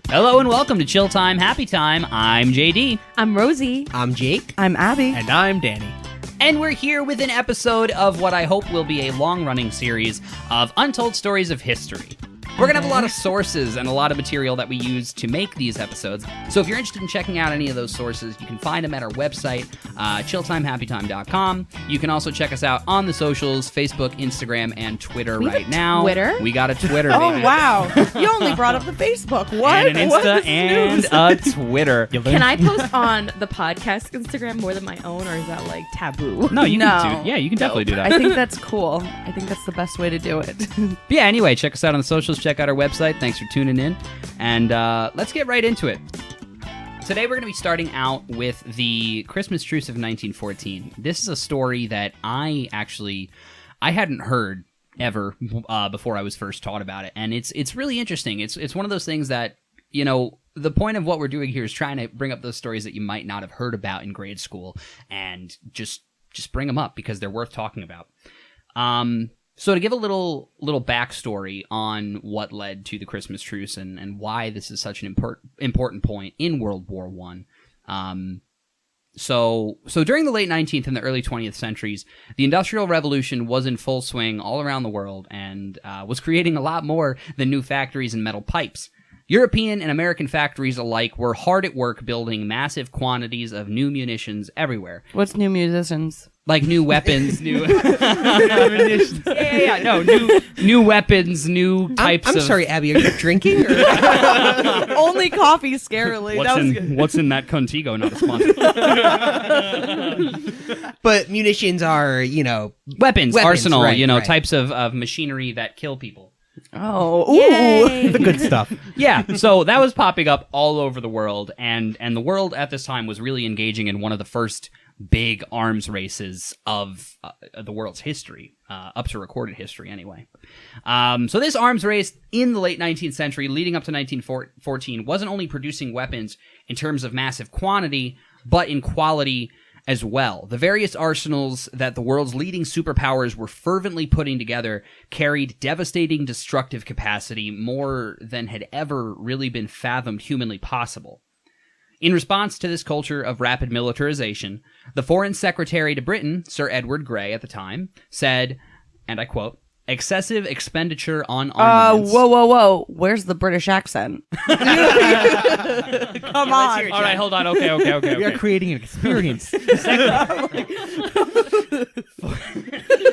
Hello and welcome to Chill Time, Happy Time. I'm JD. I'm Rosie. I'm Jake. I'm Abby. And I'm Danny. And we're here with an episode of what I hope will be a long-running series of untold stories of history. We're going to have a lot of sources and a lot of material that we use to make these episodes. So if you're interested in checking out any of those sources, you can find them at our website, chilltimehappytime.com. You can also check us out on the socials, Facebook, Instagram, and Twitter right now. Twitter? We got a Twitter, Oh, baby. wow. You only brought up the Facebook. What? And an What Insta is and news? a Twitter. Can I post on the podcast Instagram more than my own, or is that like taboo? No, you can do. Yeah, you can definitely do that. I think that's cool. I think that's the best way to do it. But yeah, anyway, check us out on the socials, check out our website. Thanks for tuning in. And let's get right into it. Today we're going to be starting out with the Christmas truce of 1914. This is a story that I hadn't heard ever before I was first taught about it. And it's really interesting. It's one of those things that, you know, the point of what we're doing here is trying to bring up those stories that you might not have heard about in grade school and just bring them up because they're worth talking about. So to give a little backstory on what led to the Christmas truce and why this is such an important point in World War I. So during the late 19th and the early 20th centuries, the Industrial Revolution was in full swing all around the world and was creating a lot more than new factories and metal pipes. European and American factories alike were hard at work building massive quantities of new munitions everywhere. What's new musicians? Like new weapons, new new weapons, new types I'm of... sorry, Abby, are you drinking? Or? Only coffee, scarily. What's in that Contigo? Not a sponsor. But munitions are, Weapons, arsenal, right. types of machinery that kill people. Oh, ooh. The good stuff. Yeah, so that was popping up all over the world, and the world at this time was really engaging in one of the first big arms races of the world's history, up to recorded history anyway. So this arms race in the late 19th century, leading up to 1914, wasn't only producing weapons in terms of massive quantity, but in quality as well. The various arsenals that the world's leading superpowers were fervently putting together carried devastating destructive capacity, more than had ever really been fathomed humanly possible. In response to this culture of rapid militarization, the Foreign Secretary to Britain, Sir Edward Grey at the time, said, and I quote, "Excessive expenditure on armaments." Whoa. Where's the British accent? Come on. All right, hold on. Okay. We are creating an experience.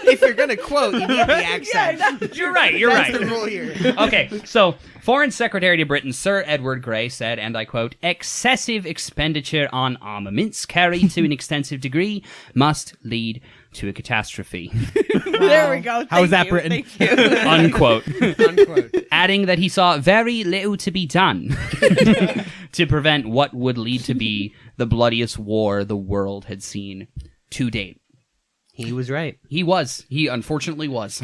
If you're going to quote, you need the accent. You're right. That's the rule here. Okay, so Foreign Secretary to Britain Sir Edward Grey said, and I quote, "Excessive expenditure on armaments carried to an extensive degree must lead to a catastrophe." There we go. How was that written? Thank you. Unquote. Unquote. Adding that he saw very little to be done to prevent what would lead to be the bloodiest war the world had seen to date. He was right. He was. He unfortunately was.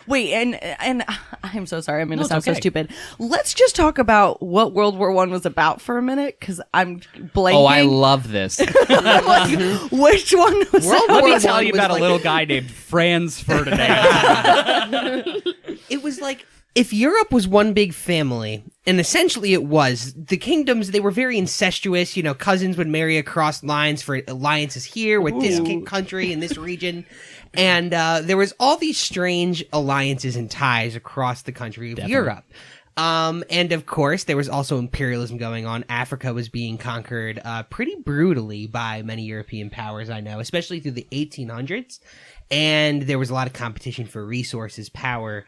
Wait, and I'm so sorry. I'm going to No, sound it's okay. so stupid. Let's just talk about what World War I was about for a minute, because I'm blanking. Oh, I love this. I'm like, which one was World it? Let me War tell I you was about a like- little guy named Franz Ferdinand. It was like if Europe was one big family, and essentially it was, the kingdoms, they were very incestuous. Cousins would marry across lines for alliances here with this country in this region. And there was all these strange alliances and ties across the country of Europe. And of course, there was also imperialism going on. Africa was being conquered pretty brutally by many European powers, I know, especially through the 1800s. And there was a lot of competition for resources, power.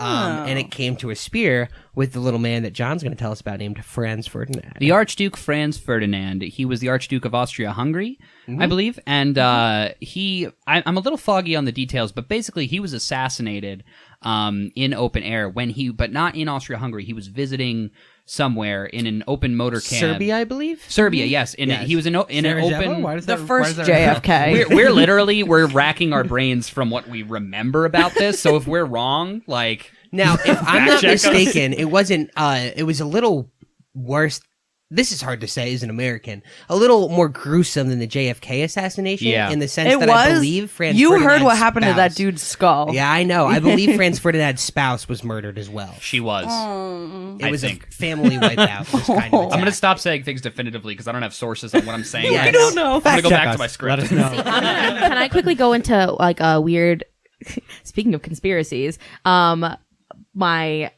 And it came to a spear with the little man that John's going to tell us about named Franz Ferdinand. The Archduke Franz Ferdinand. He was the Archduke of Austria-Hungary, I believe. And I'm a little foggy on the details, but basically he was assassinated in open air but not in Austria-Hungary. He was visiting somewhere in an open motor cab. Serbia, I believe? Serbia, yes. He was in an open... Why does The that, first why does that- JFK. We're racking our brains from what we remember about this. So if we're wrong, like... Now, if I'm not check us. mistaken, it wasn't, it was a little worse this is hard to say as an American, a little more gruesome than the JFK assassination in the sense that I believe Franz You Ferdinand's heard what happened to that spouse- dude's skull. Yeah, I know. I believe Franz Ferdinand's spouse was murdered as well. She was. It was think. a family wipeout. This kind of I'm going to attack. stop saying things definitively because I don't have sources on what I'm saying. Yeah, right I now. don't know. I'm going to go Check back us. to my script. Let us know. Can I quickly go into like a weird? Speaking of conspiracies, my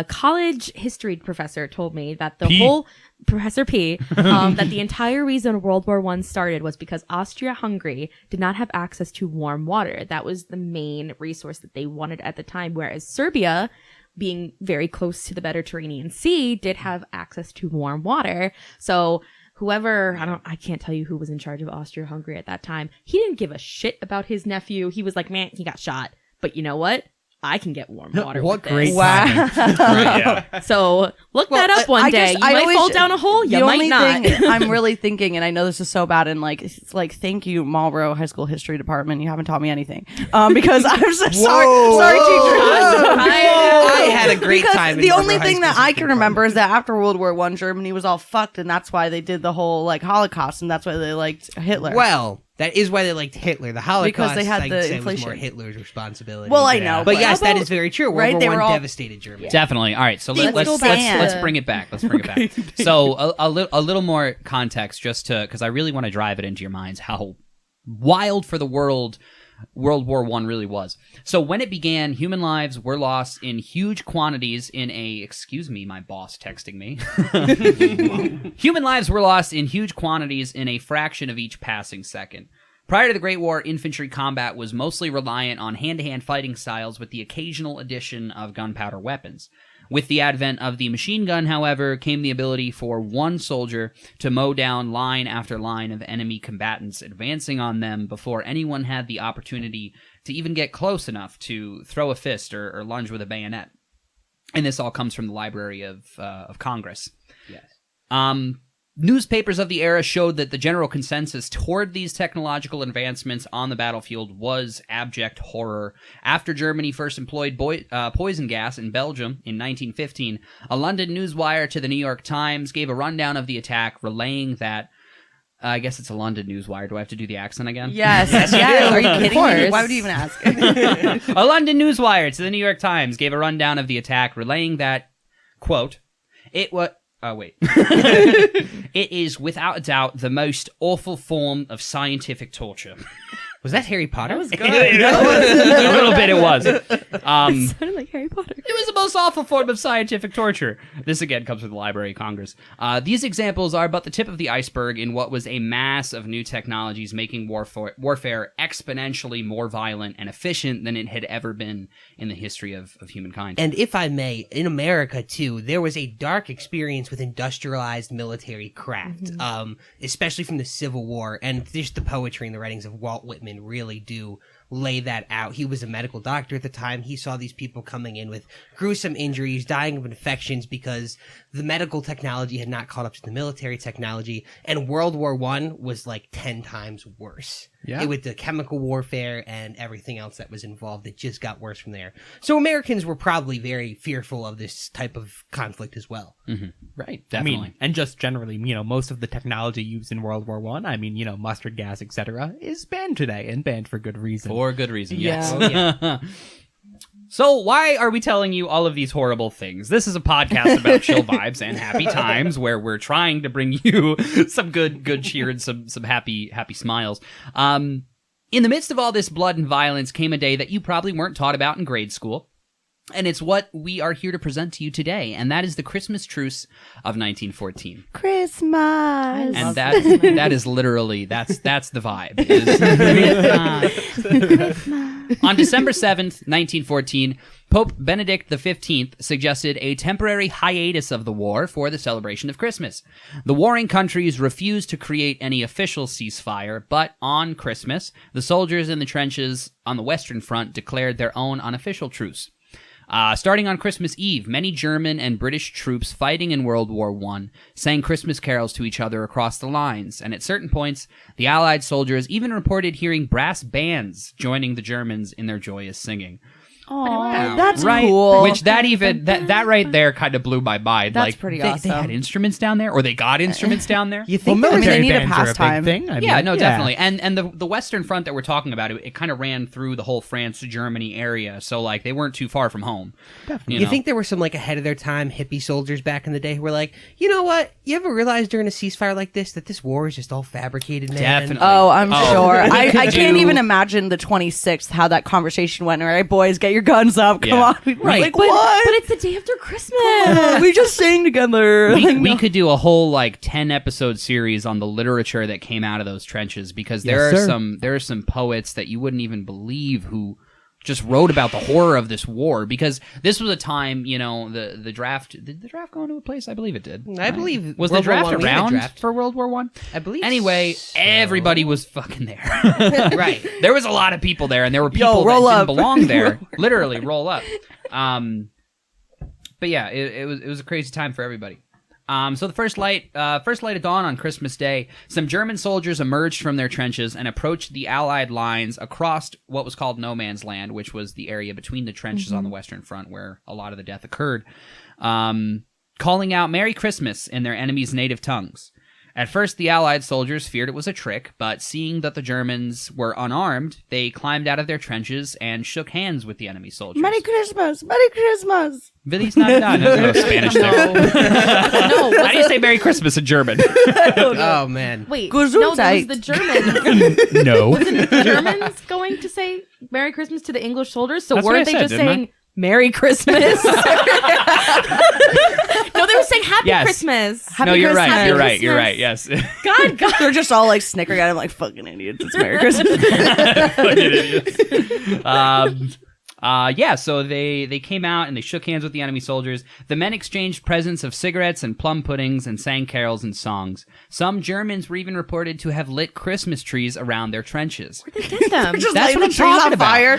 college history professor told me that the P. whole Professor P that the entire reason World War I started was because Austria-Hungary did not have access to warm water. That was the main resource that they wanted at the time, whereas Serbia, being very close to the Mediterranean Sea, did have access to warm water. So whoever, I can't tell you who was in charge of Austria-Hungary at that time, he didn't give a shit about his nephew. He was like, man, he got shot. But you know what? I can get warm water. What with great this. Wow. Yeah. So look that up one day. You might fall down a hole. You the might only not. thing I'm really thinking, and I know this is so bad, and like it's like thank you, Marlboro High School History Department. You haven't taught me anything, because I'm so sorry, teacher. I had a great Because time. in the only Marlboro High thing that School I History can remember is Department. that after World War I, Germany was all fucked, and that's why they did the whole like Holocaust, and that's why they liked Hitler. Well, that is why they liked Hitler. The Holocaust, Because they had I'd the say, was more inflation. Hitler's responsibility. Well, I know, But yes, how that about- is very true. World right, War they I were all- devastated Germany. Definitely. All right, so Let's let's go back. let's bring it back. Let's bring it back. So a little more context, just to because I really want to drive it into your minds how wild for the world World War I really was. So when it began, human lives were lost in huge quantities in a excuse me, my boss texting me. Human lives were lost in huge quantities in a fraction of each passing second. Prior to the Great War, infantry combat was mostly reliant on hand-to-hand fighting styles with the occasional addition of gunpowder weapons. With the advent of the machine gun, however, came the ability for one soldier to mow down line after line of enemy combatants, advancing on them before anyone had the opportunity to even get close enough to throw a fist or lunge with a bayonet. And this all comes from the Library of Congress. Yes. Newspapers of the era showed that the general consensus toward these technological advancements on the battlefield was abject horror. After Germany first employed poison gas in Belgium in 1915, a London newswire to the New York Times gave a rundown of the attack, relaying that I guess it's a London newswire. Do I have to do the accent again? Yes, yes. Are you kidding me? Why would you even ask? A London newswire to the New York Times gave a rundown of the attack, relaying that, quote, it was... Oh, wait. It is, without a doubt, the most awful form of scientific torture. Was that Harry Potter? That was good. A little bit it was. Sounded like Harry Potter. It was the most awful form of scientific torture. This again comes from the Library of Congress. These examples are but the tip of the iceberg in what was a mass of new technologies making warfare exponentially more violent and efficient than it had ever been in the history of humankind. And if I may, in America too, there was a dark experience with industrialized military craft, especially from the Civil War, and just the poetry and the writings of Walt Whitman really do lay that out. He was a medical doctor at the time. He saw these people coming in with gruesome injuries, dying of infections because the medical technology had not caught up to the military technology, and World War I was like 10 times worse. Yeah. With the chemical warfare and everything else that was involved, it just got worse from there. So Americans were probably very fearful of this type of conflict as well. Right, I definitely. mean, and just generally, most of the technology used in World War One, mustard gas, etc., is banned today, and banned for good reason. For good reason, yes. Yeah. So why are we telling you all of these horrible things? This is a podcast about chill vibes and happy times where we're trying to bring you some good cheer and some happy smiles. In the midst of all this blood and violence came a day that you probably weren't taught about in grade school. And it's what we are here to present to you today, and that is the Christmas truce of 1914. Christmas. And that is literally that's the vibe. On December 7th, 1914, Pope Benedict XV suggested a temporary hiatus of the war for the celebration of Christmas. The warring countries refused to create any official ceasefire, but on Christmas, the soldiers in the trenches on the Western Front declared their own unofficial truce. Starting on Christmas Eve, many German and British troops fighting in World War I sang Christmas carols to each other across the lines, and at certain points, the Allied soldiers even reported hearing brass bands joining the Germans in their joyous singing. Oh, that's right. cool. Which that right there kind of blew my mind. That's like, pretty they awesome. had instruments down there, or they got instruments down there. You think Well, I mean, they military need a bands are a pastime. big thing? I Yeah, mean, no, definitely. And the Western Front that we're talking about, it kind of ran through the whole France, Germany area. So, like, they weren't too far from home. Definitely. You know? think there were some like ahead of their time hippie soldiers back in the day who were like, you know what? You ever realize during a ceasefire like this that this war is just all fabricated, man? Definitely. Oh, I'm sure. I could can't do- even imagine the 26th, how that conversation went. All right, boys, get your guns up. Come Yeah. on. Right. Like, But, what? but it's the day after Christmas. We just sang together. We could do a whole like 10 episode series on the literature that came out of those trenches, because there Yes, are sir. some poets that you wouldn't even believe who just wrote about the horror of this war, because this was a time, the draft, did the draft go into a place? I believe it did. I believe Was World the draft War I, we had a around draft. for World War One? I believe. Anyway, so. everybody was fucking there. Right. There was a lot of people there, and there were people roll that up. didn't belong there. Literally, roll up. But yeah, it was a crazy time for everybody. So the first light of dawn on Christmas Day, some German soldiers emerged from their trenches and approached the Allied lines across what was called No Man's Land, which was the area between the trenches on the Western Front where a lot of the death occurred, calling out Merry Christmas in their enemies' native tongues. At first, the Allied soldiers feared it was a trick, but seeing that the Germans were unarmed, they climbed out of their trenches and shook hands with the enemy soldiers. Merry Christmas. Merry Christmas. Feliz Navidad. No, Spanish there. No, How do you say Merry Christmas in German? Oh man. wait. No, that was Gesundheit. the Germans. No. Wasn't the Germans going to say Merry Christmas to the English soldiers? So That's what weren't I they said, just didn't I? saying Merry Christmas? No, they were saying Happy Yes. Christmas. Happy No, you're Christmas. right. Happy You're right. You're Christmas. right. Yes. God. They're just all like snickering at him like fucking idiots. It's Merry Christmas. Yeah, so they came out and they shook hands with the enemy soldiers. The men exchanged presents of cigarettes and plum puddings and sang carols and songs. Some Germans were even reported to have lit Christmas trees around their trenches. They did them. Just That's lighting what I'm the trees talking on about. fire.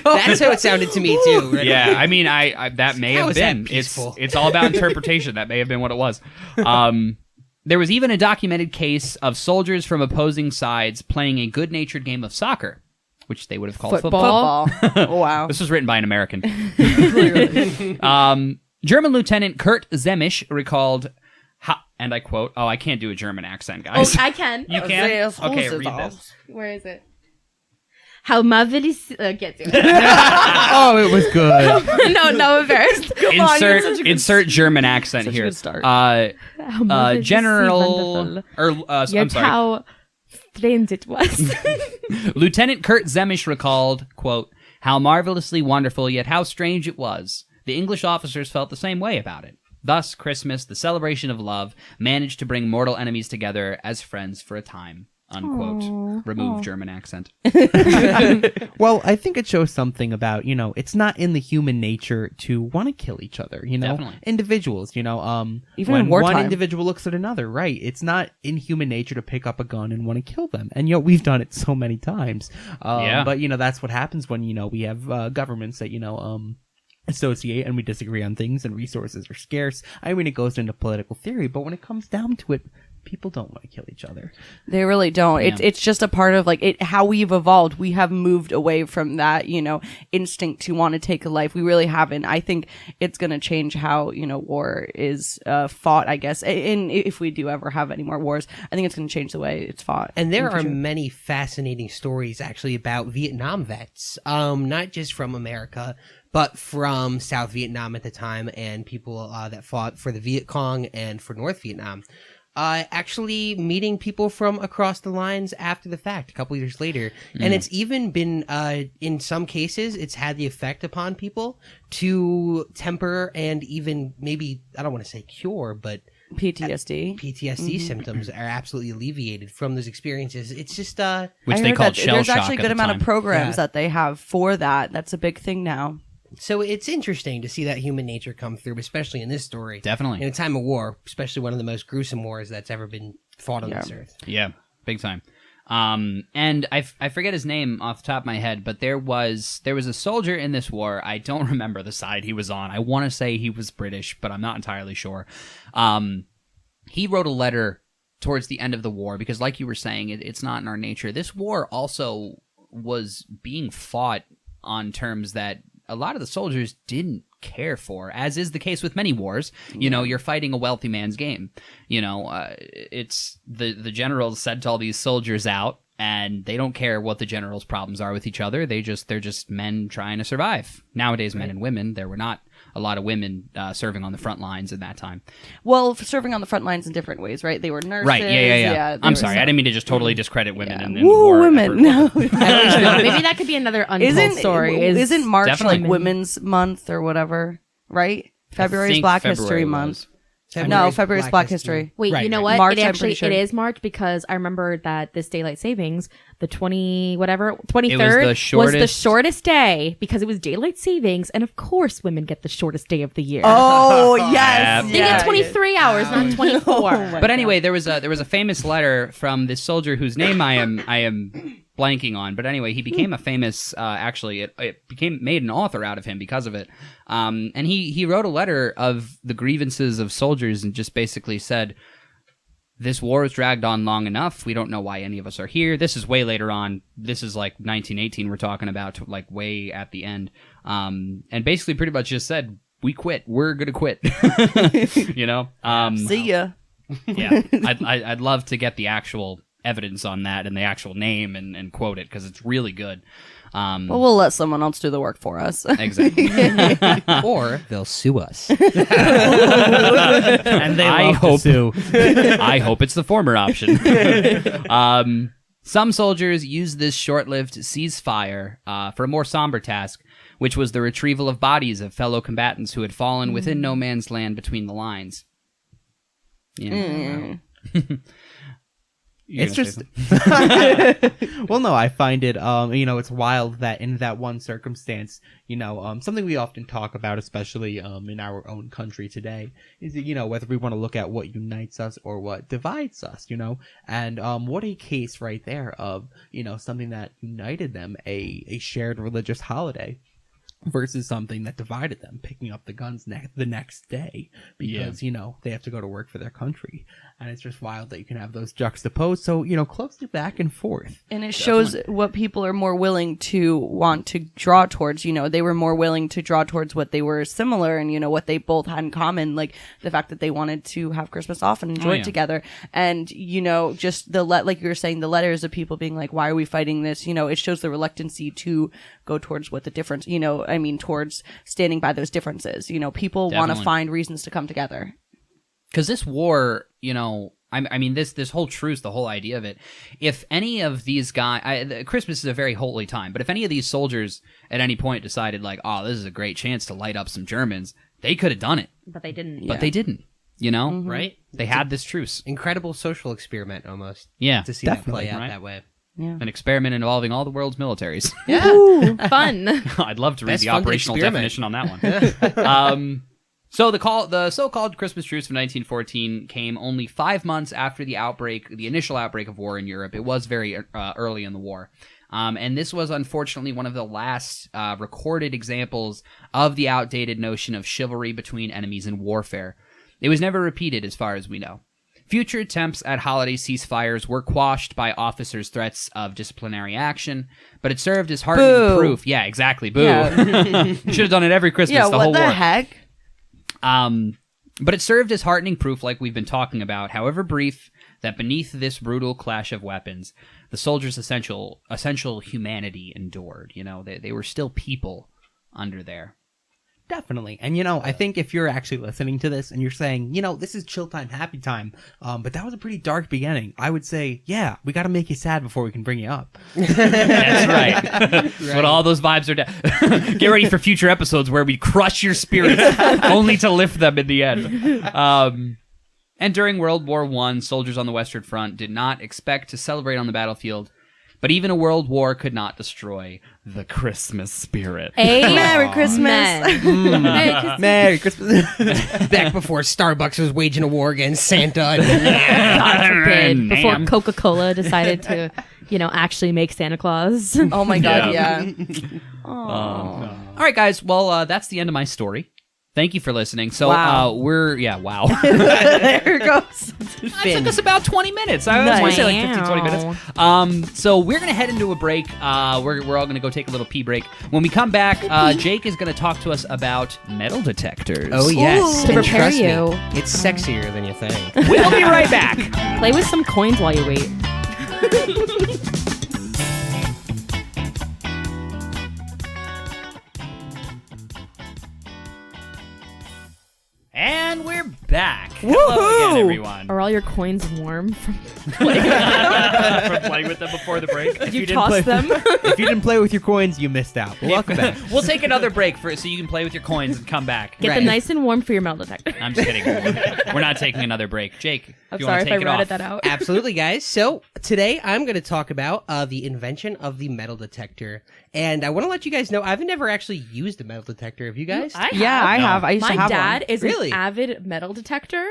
That's how it sounded to me too. Right? Yeah, I mean, I that may How have is that been. peaceful? It's all about interpretation. That may have been what it was. There was even a documented case of soldiers from opposing sides playing a good-natured game of soccer, which they would have called football. Football. Oh, wow. This was written by an American. German Lieutenant Kurt Zemisch recalled, and I quote, oh, I can't do a German accent, Oh, guys. I can. You can? There's Okay, horses read off. this. Where is it? How marvelous. Get to it. Oh, it was good. No, embarrassed. Insert German accent such a here. good start. How marvelously General, wonderful. I'm Yet sorry. how strange it was. Lieutenant Kurt Zemisch recalled, quote, how marvelously wonderful yet how strange it was. The English officers felt the same way about it. Thus, Christmas, the celebration of love, managed to bring mortal enemies together as friends for a time. Unquote. Remove German accent. Well, I think it shows something about, it's not in the human nature to want to kill each other, Definitely. Individuals, Even when in one wartime. individual looks at another, right? It's not in human nature to pick up a gun and want to kill them. And, we've done it so many times. Yeah. But, that's what happens when, we have governments that, associate and we disagree on things and resources are scarce. I mean, it goes into political theory, but when it comes down to it, people don't want to kill each other. They really don't. Yeah. It's just a part of how we've evolved. We have moved away from that, instinct to want to take a life. We really haven't. I think it's going to change how, war is fought, I guess. And if we do ever have any more wars, I think it's going to change the way it's fought. And there in the are future. many fascinating stories actually about Vietnam vets, not just from America, but from South Vietnam at the time and people that fought for the Viet Cong and for North Vietnam. Actually meeting people from across the lines after the fact, a couple years later. And it's even been, in some cases, it's had the effect upon people to temper and even maybe, I don't want to say cure, but PTSD. PTSD symptoms are absolutely alleviated from those experiences. It's just, Which I they heard called that shell there's shock actually a at good the amount time. of programs Yeah. that they have for that. That's a big thing now. so it's interesting to see that human nature come through, especially in this story. Definitely. In a time of war, especially one of the most gruesome wars that's ever been fought on Yeah. this earth. Yeah, big time. And I forget his name off the top of my head, but there was a soldier in this war. I don't remember the side he was on. I want to say he was British, but I'm not entirely sure. He wrote a letter towards the end of the war because, like you were saying, it's not in our nature. This war also was being fought on terms that a lot of the soldiers didn't care for, as is the case with many wars. You know, you're fighting a wealthy man's game. You know, it's the generals sent all these soldiers out, and they don't care what the general's problems are with each other. They're just men trying to survive. Nowadays, men and women, there were not a lot of women serving on the front lines in that time. Well, serving on the front lines in different ways, right? They were nurses. Right, yeah. they I'm were sorry, I didn't mean to just totally discredit women in the Woo, war. women. No. Maybe that could be another untold story. Isn't March Definitely. like Women's Month or whatever, right? February is think Black February History was. Month. No, February is Black History. Wait, Right, you know right. what? March, it I'm actually pretty sure. it is March because I remember that this daylight savings, the 23rd the was the shortest- shortest day because it was daylight savings, and of course, women get the shortest day of the year. Oh, yes. They They get 23 hours, not 24. But anyway, there was a famous letter from this soldier whose name I am blanking on. But anyway, he became a famous. Actually, it made an author out of him because of it. And he wrote a letter of the grievances of soldiers and just basically said, "This war has dragged on long enough. We don't know why any of us are here." This is way later on. This is like 1918. We're talking about, like way at the end. And basically, pretty much just said, "We quit. We're gonna quit." You know. See ya. Yeah, I'd love to get the actual evidence on that and the actual name and quote it because it's really good. Well, we'll let someone else do the work for us. Exactly. Or they'll sue us. And they I love hope- to sue. I hope it's the former option. Some soldiers used this short-lived ceasefire for a more somber task, which was the retrieval of bodies of fellow combatants who had fallen within no man's land between the lines. Yeah. It's just well, no, I find it it's wild that in that one circumstance, something we often talk about, especially in our own country today, is that, whether we want to look at what unites us or what divides us, and what a case right there of something that united them, a shared religious holiday, versus something that divided them, picking up the guns the next day because, they have to go to work for their country. And it's just wild that you can have those juxtaposed so, closely back and forth. And it shows what people are more willing to want to draw towards. They were more willing to draw towards what they were similar and, what they both had in common, like the fact that they wanted to have Christmas off and enjoy it together. And, just like you were saying, the letters of people being like, why are we fighting this? It shows the reluctancy to go towards what the difference, towards standing by those differences. People want to Definitely. find reasons to come together. Because this war, this whole truce, the whole idea of it, if any of these guys, Christmas is a very holy time, but if any of these soldiers at any point decided like, oh, this is a great chance to light up some Germans, they could have done it, But they didn't. but they didn't, right? They had this truce. Incredible social experiment, almost. Yeah, To see that Definitely, play out right? that way. an experiment involving all the world's militaries. Yeah. Fun. I'd love to read Best the funded operational experiment. definition on that one. So the so-called Christmas truce of 1914 came only 5 months after the initial outbreak of war in Europe. It was very early in the war. And this was unfortunately one of the last recorded examples of the outdated notion of chivalry between enemies in warfare. It was never repeated as far as we know. Future attempts at holiday ceasefires were quashed by officers' threats of disciplinary action, but it served as heartening proof. Yeah, exactly. Boo. Yeah. Should have done it every Christmas Yeah, the what whole the war. heck? But it served as heartening proof, like we've been talking about, however brief, that beneath this brutal clash of weapons, the soldiers' essential humanity endured. They were still people under there. Definitely. And, I think if you're actually listening to this and you're saying, this is chill time, happy time, but that was a pretty dark beginning, I would say, yeah, we got to make you sad before we can bring you up. That's right. But all those vibes are down. Get ready for future episodes where we crush your spirits only to lift them in the end. And during World War I, soldiers on the Western Front did not expect to celebrate on the battlefield, but even a world war could not destroy the Christmas spirit. Merry Christmas. Merry Christmas. Merry Christmas. Back before Starbucks was waging a war against Santa. God forbid, before Nam. Coca-Cola decided to, actually make Santa Claus. Oh my god, yeah. All right, guys. Well, that's the end of my story. Thank you for listening. So Wow. wow. There it goes. It took us about 20 minutes. I was going to say like 15, 20 minutes. So we're going to head into a break. We're all going to go take a little pee break. When we come back, Jake is going to talk to us about metal detectors. Oh, yes. To And prepare trust me, you. it's sexier than you think. We'll be right back. Play with some coins while you wait. And we're back. Hello again, everyone. Are all your coins warm from From playing with them before the break. you toss them? If you didn't play with your coins, you missed out. But welcome back. We'll take another break so you can play with your coins and come back. Get Right. them nice and warm for your metal detector. I'm just kidding. We're not taking another break. Jake, I'm you sorry want if to I take it routed off? that out. Absolutely, guys. So today I'm going to talk about the invention of the metal detector. And I want to let you guys know I've never actually used a metal detector. Have you guys? Yeah, I No. have. I used to My have dad one. is Really? an avid metal detector.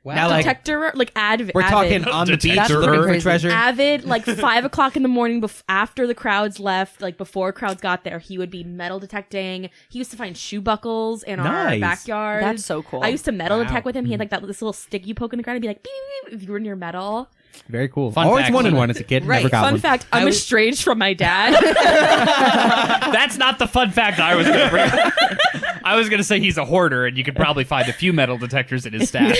Wow. Now, like, Detector, like we're talking on the beach Detector. looking for Crazy. treasure. avid, like 5 o'clock in the morning after the crowds left, like before crowds got there, he would be metal detecting. He used to find shoe buckles in our Nice. backyard. That's so cool. I used to metal Wow. detect with him. He had like this little stick you poke in the ground and be like, beep, beep, if you were near metal. Very cool. Fun Always fact. wanted one as a kid. Right. Never got Fun one. fact, I'm I was- estranged from my dad. That's not the fun fact I was going to bring. I was going to say he's a hoarder, and you could probably find a few metal detectors in his stash.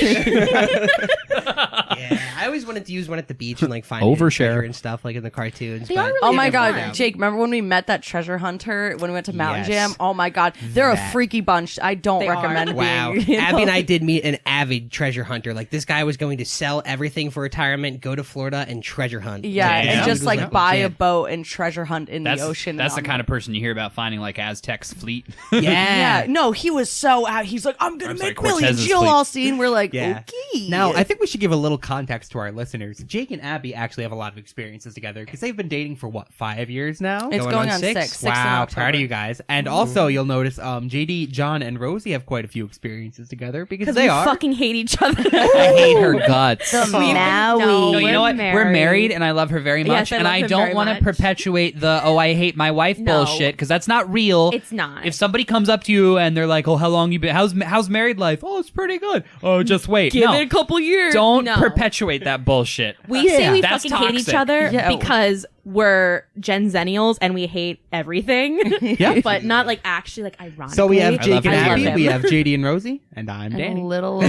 Yeah, I always wanted to use one at the beach and like find Overshare. treasure and stuff like in the cartoons. They but are really Oh my it never god, worked out. Jake, remember when we met that treasure hunter when we went to Mountain Yes. Jam? Oh my god, they're a That. freaky bunch. I don't They recommend are. Wow. being, you know? Abby and I did meet an avid treasure hunter. Like this guy was going to sell everything for retirement, go to Florida and treasure hunt. Yeah, Yeah. and Dude just was like buy a legit. boat and treasure hunt in the ocean. That's the and kind on of person you hear about finding like Aztec's fleet. Yeah. Yeah, no, he was so out. He's like, I'm gonna I'm sorry, make millions. Cortez's You'll fleet. all see. And we're like, Yeah. okay. Now, I think we should give a little context to our listeners. Jake and Abby actually have a lot of experiences together because they've been dating for what, 5 years now? It's going on six? six. Six in Wow, October. proud of you guys. And also, you'll notice JD, John, and Rosie have quite a few experiences together because Because they we are. fucking hate each other. I hate her guts. The Maui. No, you know what? We're We're married, and I love her very much. Yes, I and love I him don't very want to much. perpetuate the "oh, I hate my wife" No. bullshit because that's not real. It's not. If somebody comes up to you and they're like, "Oh, how long you been? How's married life? Oh, it's pretty good. Oh, just wait. Give no, it a couple years. don't No. perpetuate that bullshit. We say we That's fucking hate each toxic. other Yeah. because we're Gen Zennials and we hate everything. Yeah. But not like actually like ironically. So we have love Jake and him. Abby, him. we have JD and Rosie, and I'm And Danny. a little.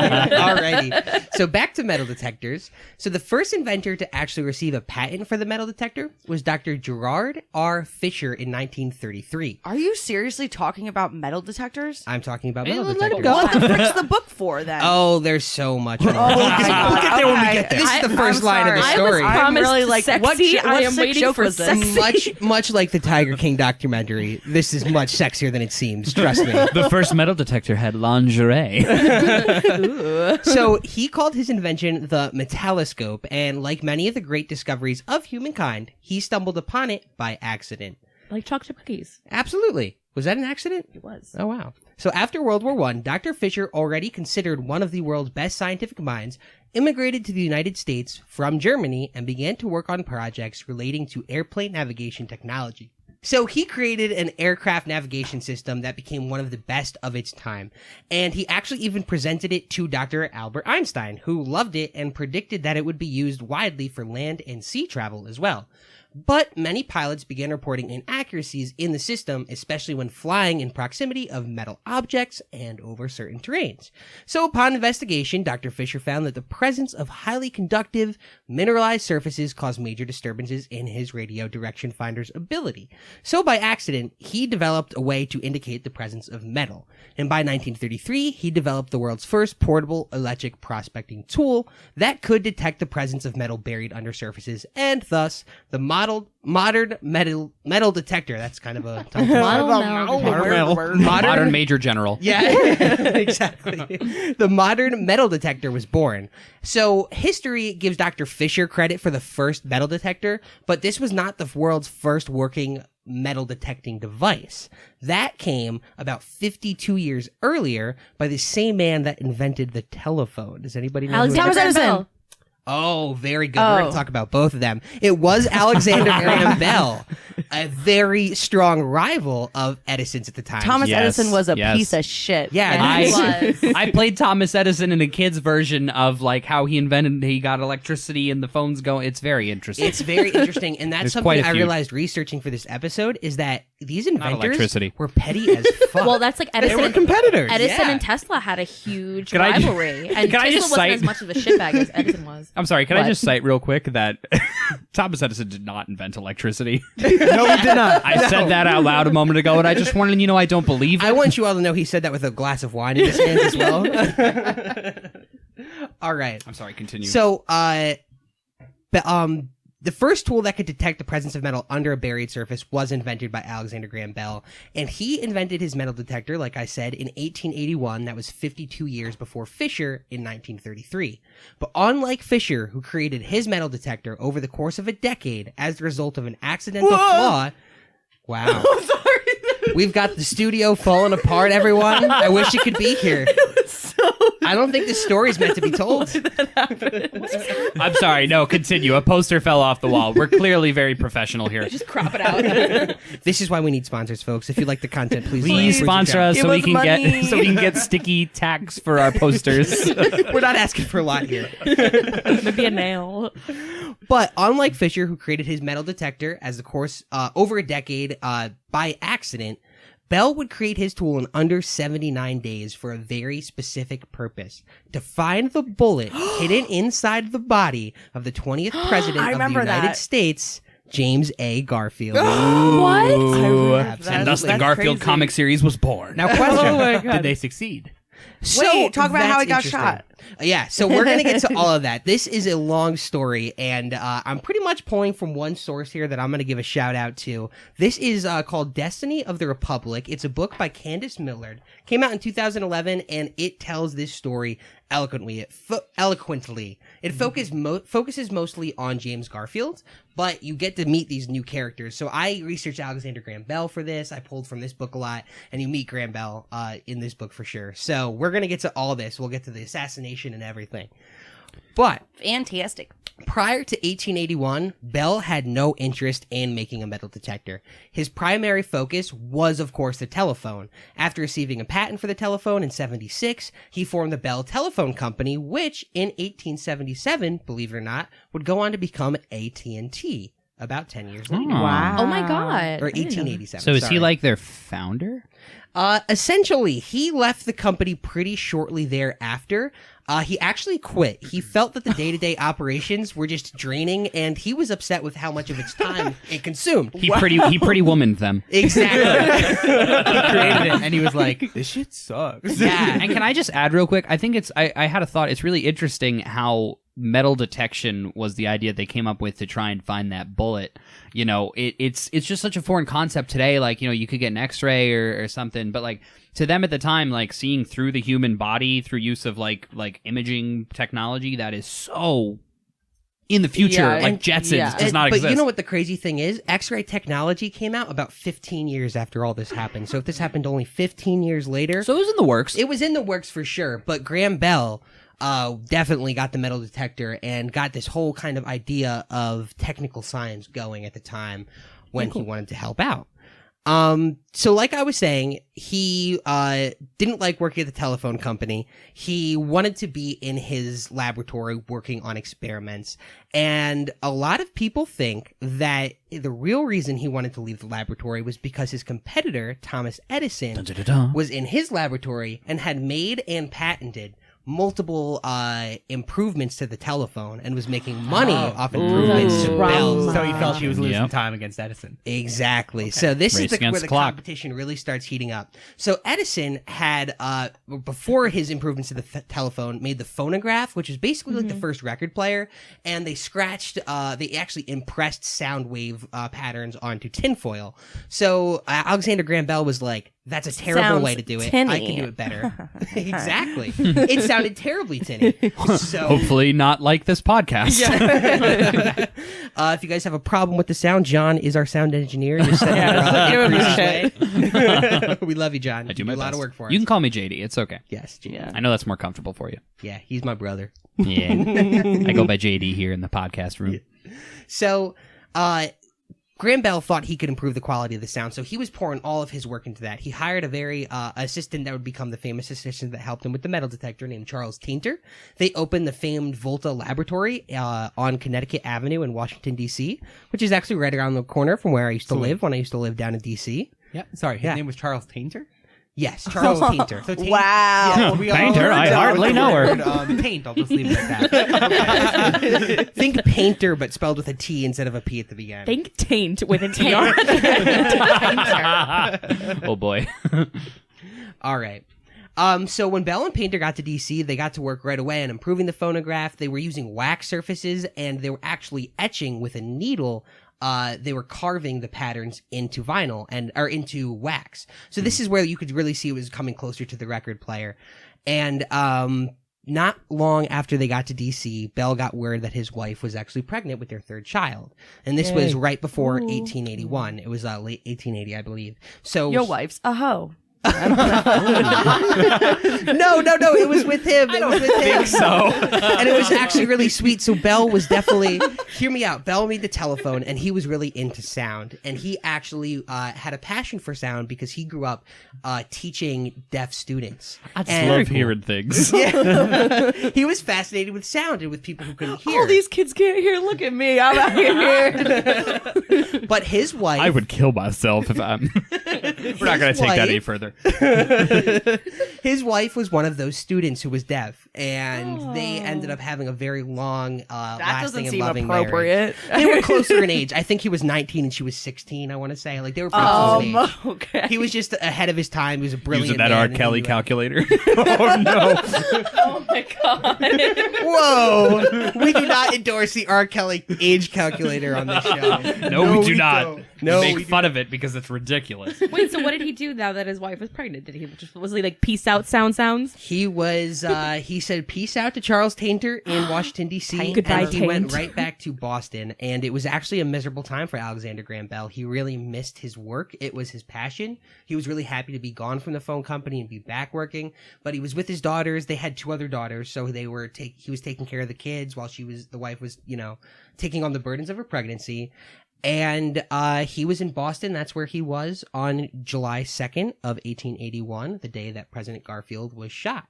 Alrighty. So back to metal detectors. So the first inventor to actually receive a patent for the metal detector was Dr. Gerard R. Fisher in 1933. Are you seriously talking about metal detectors? I'm talking about Hey, metal let him detectors. go. What the frick's the book for then? Oh, there's so much more. my God. We'll get there when we get there. This is the first I'm line of the sorry. story. I was I'm promised really like, sexy. what, I what am sick waiting joke for was this? sexy. much like the Tiger King documentary, this is much sexier than it seems. Trust me. The first metal detector had lingerie. So he called his invention the metalloscope, and like many of the great discoveries of humankind, he stumbled upon it by accident. Like chocolate cookies. Absolutely. Was that an accident? It was. Oh, wow. So after World War I, Dr. Fisher, already considered one of the world's best scientific minds, immigrated to the United States from Germany and began to work on projects relating to airplane navigation technology. So he created an aircraft navigation system that became one of the best of its time. And he actually even presented it to Dr. Albert Einstein, who loved it and predicted that it would be used widely for land and sea travel as well. But many pilots began reporting inaccuracies in the system, especially when flying in proximity of metal objects and over certain terrains. So upon investigation, Dr. Fisher found that the presence of highly conductive, mineralized surfaces caused major disturbances in his radio direction finder's ability. So by accident, he developed a way to indicate the presence of metal. And by 1933, he developed the world's first portable electric prospecting tool that could detect the presence of metal buried under surfaces, and thus the modern metal detector. That's kind of a tongue twister. Modern Major General. Yeah, exactly. The modern metal detector was born. So history gives Dr. Fisher credit for the first metal detector, but this was not the world's first working metal detecting device. That came about 52 years earlier by the same man that invented the telephone. Does anybody know? Alexander who Graham Bell. Oh, very good. We're going to talk about both of them. It was Alexander Graham Bell, a very strong rival of Edison's at the time. Thomas Yes, Edison was a yes. piece of shit. Yeah, He I- was. I played Thomas Edison in a kid's version of like how he got electricity and the phones going. It's very interesting. It's very interesting, and that's There's quite something a I few. realized researching for this episode is that these inventors electricity. were petty as fuck. Well, that's like Edison. they were competitors. Edison yeah. and Tesla had a huge Can I ju- rivalry, and can I Tesla just wasn't cite- as much of a shitbag as Edison was. I'm sorry, can I What? just cite real quick that Thomas Edison did not invent electricity? No, he did not. I said that out loud a moment ago, and I just wanted you know I don't believe it. I want you all to know he said that with a glass of wine in his hands as well. All right. I'm sorry, continue. So, the first tool that could detect the presence of metal under a buried surface was invented by Alexander Graham Bell, and he invented his metal detector, like I said, in 1881. That was 52 years before Fisher in 1933. But unlike Fisher, who created his metal detector over the course of a decade as the result of an accidental flaw. Wow. We've got the studio falling apart, everyone. I wish you could be here. I don't think this story's meant to be told. I'm sorry, no, continue. A poster fell off the wall. We're clearly very professional here. Just crop it out. This is why we need sponsors, folks. If you like the content, please Please sponsor us Give so we us can money. get sticky tacks for our posters. We're not asking for a lot here. Maybe a nail. But unlike Fisher, who created his metal detector as the course over a decade by accident, Bell would create his tool in under 79 days for a very specific purpose: to find the bullet hidden inside the body of the 20th president I of the remember United that. States, James A. Garfield. What? And thus the That's Garfield crazy. comic series was born. Now, question. Oh my God. Did they succeed? Wait, talk about how that's he got interesting. shot. Yeah, so we're going to get to all of that. This is a long story, and I'm pretty much pulling from one source here that I'm going to give a shout out to. This is called Destiny of the Republic. It's a book by Candace Millard. Came out in 2011, and it tells this story eloquently. It focuses mostly on James Garfield, but you get to meet these new characters. So I researched Alexander Graham Bell for this. I pulled from this book a lot, and you meet Graham Bell in this book for sure. So we're going to get to all this. We'll get to the assassination and everything. But Fantastic. prior to 1881, Bell had no interest in making a metal detector. His primary focus was, of course, the telephone. After receiving a patent for the telephone in 76, he formed the Bell Telephone Company, which in 1877, believe it or not, would go on to become AT&T about 10 years later. Wow. Oh my god. Or I didn't know. 1887. So is he sorry. like their founder? Essentially, he left the company pretty shortly thereafter. He actually quit. He felt that the day-to-day operations were just draining, and he was upset with how much of its time it consumed. He pretty womaned them. Exactly. He created it, and he was like, "This shit sucks." Yeah. And can I just add real quick? I think I had a thought. It's really interesting how metal detection was the idea they came up with to try and find that bullet. You know, it's just such a foreign concept today. Like, you know, you could get an X-ray or something, but like to them at the time, like seeing through the human body through use of like imaging technology, that is so in the future. Yeah, like and- Jetsons yeah. does not but exist. you know what the crazy thing is? X-ray technology came out about 15 years after all this happened. So if this happened only 15 years later, So it was in the works. it was in the works for sure. But Graham Bell definitely got the metal detector and got this whole kind of idea of technical science going at the time when he wanted to help out. So like I was saying, he didn't like working at the telephone company. He wanted to be in his laboratory working on experiments. And a lot of people think that the real reason he wanted to leave the laboratory was because his competitor, Thomas Edison, was in his laboratory and had made and patented multiple improvements to the telephone and was making money off improvements to Drama. Bell's. So he felt he was losing Yep. time against Edison. Exactly. So this Race is where against the the clock. competition really starts heating up. So Edison had, before his improvements to the telephone, made the phonograph, which is basically like the first record player, and they scratched, they actually impressed sound wave patterns onto tinfoil. So Alexander Graham Bell was like, that's a terrible Sounds way to do it. I tinny. can do it better. Exactly. It sounded terribly tinny. So Hopefully not like this podcast. if you guys have a problem with the sound, John is our sound engineer. Just send Give him a Chris' way. We love you, John. I do my a lot best. of work for us. You can call me JD. It's okay. Yes, Gene. Yeah. I know that's more comfortable for you. Yeah, he's my brother. Yeah. I go by JD here in the podcast room. So, Graham Bell thought he could improve the quality of the sound, so he was pouring all of his work into that. He hired a very assistant that would become the famous assistant that helped him with the metal detector named Charles Tainter. They opened the famed Volta Laboratory on Connecticut Avenue in Washington, D.C., which is actually right around the corner from where I used to live when I used to live down in D.C. Yeah, sorry, his name was Charles Tainter? Yes, Charles Tainter. So Wow. Painter, I hardly know her. Taint, I'll just leave it at that. Think painter, but spelled with a T instead of a P at the beginning. Think taint with an TR. Oh boy. All right. So when Bell and Painter got to DC, they got to work right away on improving the phonograph. They were using wax surfaces, and they were actually etching with a needle. They were carving the patterns into vinyl or into wax. So this is where you could really see it was coming closer to the record player. And not long after they got to DC, Bell got word that his wife was actually pregnant with their third child. And this was right before 1881. It was late 1880, I believe. So Your wife's a hoe. no, it was with him. It was with him. So And it was actually really sweet. So Bell was definitely, hear me out. Bell made the telephone, and he was really into sound. And he actually had a passion for sound because he grew up teaching deaf students. I just And- love hearing things. Yeah. He was fascinated with sound and with people who couldn't hear. All these kids can't hear. Look at me. I'm out here. But his wife, I would kill myself if I'm. We're not going to take that any further. his wife was one of those students who was deaf, and they ended up having a very long, That lasting doesn't and seem loving marriage. appropriate. They were closer in age. I think he was 19 and she was 16. I want to say, like, they were pretty close in age. Okay. He was just ahead of his time. He was a brilliant Using that man, R. and Kelly he- calculator. Oh no. Oh my god. Whoa! We do not endorse the R. Kelly age calculator on this show. No, we do not. don't. No, we we make fun of it because it's ridiculous. Wait, so what did he do now that his wife was pregnant? Did he just was he like peace out sounds? He was. He said peace out to Charles Tainter in Washington D.C. Goodbye, and he went Taint. right back to Boston. And it was actually a miserable time for Alexander Graham Bell. He really missed his work. It was his passion. He was really happy to be gone from the phone company and be back working. But he was with his daughters. They had two other daughters, so they were he was taking care of the kids while the wife was taking on the burdens of her pregnancy. And he was in Boston. That's where he was on July 2nd of 1881, the day that President Garfield was shot.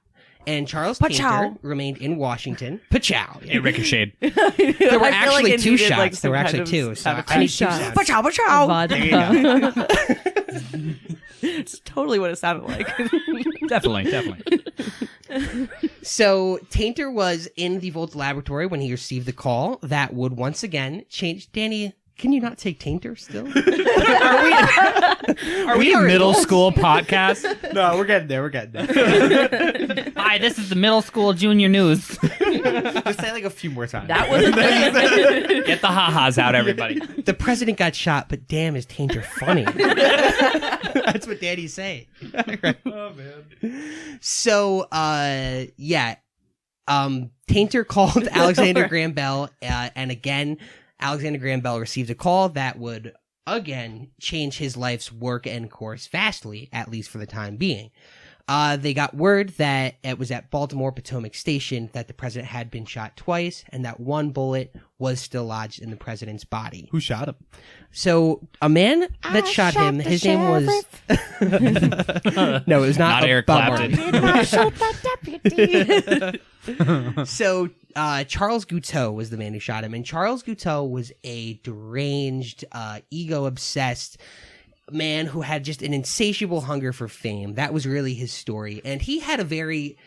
And Charles Tainter remained in Washington. Pachow. It richocheted. There were actually two shots. There were actually two. So I had two shot. sounds. Pachow, pachow. Vodka. It's totally what it sounded like. Definitely. So Tainter was in the Volta laboratory when he received the call that would once again change. Danny, can you not take Tainter still? Are we a middle school podcast? No, we're getting there. We're getting there. Hi, this is the middle school junior news. Just say like a few more times. That was Get the ha-has out, everybody. The president got shot, but damn, is Tainter funny? That's what Danny's saying. Oh man. So, Tainter called Alexander Graham Bell, and again, Alexander Graham Bell received a call that would, again, change his life's work and course vastly, at least for the time being. They got word that it was at Baltimore Potomac Station that the president had been shot twice, and that one bullet was still lodged in the president's body. Who shot him? So, a man that shot him, his name was... No, it was not Eric Bob Clapton. Marley. So, Charles Guiteau was the man who shot him, and Charles Guiteau was a deranged, ego-obsessed man who had just an insatiable hunger for fame. That was really his story, and he had a very...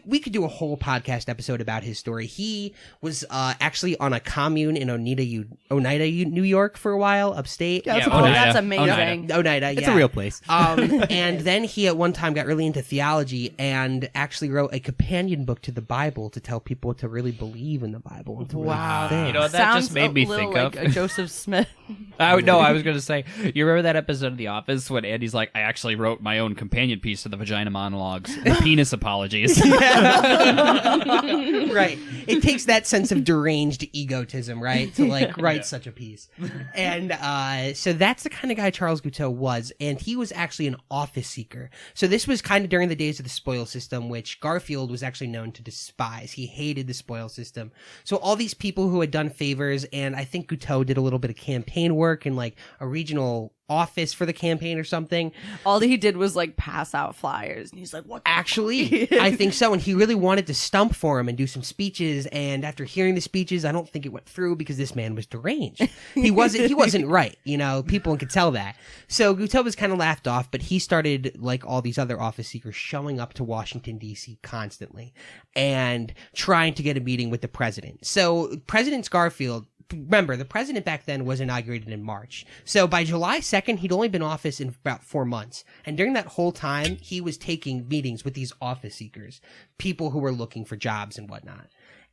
we could do a whole podcast episode about his story. He was actually on a commune in Oneida, New York for a while, upstate. Yeah, Oh, Oneida. that's amazing. Oneida, It's yeah. a real place. And then he at one time got really into theology and actually wrote a companion book to the Bible to tell people to really believe in the Bible and to Wow. really think. You know, that Sounds just made a me little think like of... a Joseph Smith. I was going to say, you remember that episode rushes out of the office when Andy's like, I actually wrote my own companion piece to the Vagina Monologues, the penis apologies. Right. It takes that sense of deranged egotism, right, to like write such a piece. And so that's the kind of guy Charles Guiteau was, and he was actually an office seeker. So this was kind of during the days of the spoil system, which Garfield was actually known to despise. He hated the spoil system. So all these people who had done favors, and I think Guiteau did a little bit of campaign work in like a regional office for the campaign or something. All he did was like pass out flyers, and he's like, "What?" Actually, I think so. And he really wanted to stump for him and do some speeches. And after hearing the speeches, I don't think it went through because this man was deranged. He wasn't right. You know, people could tell that. So Guiteau was kind of laughed off, but he started, like all these other office seekers, showing up to Washington, D.C. constantly and trying to get a meeting with the president. So President Garfield, remember, the president back then was inaugurated in March. So by July 2nd, he'd only been in office in about 4 months. And during that whole time, he was taking meetings with these office seekers, people who were looking for jobs and whatnot.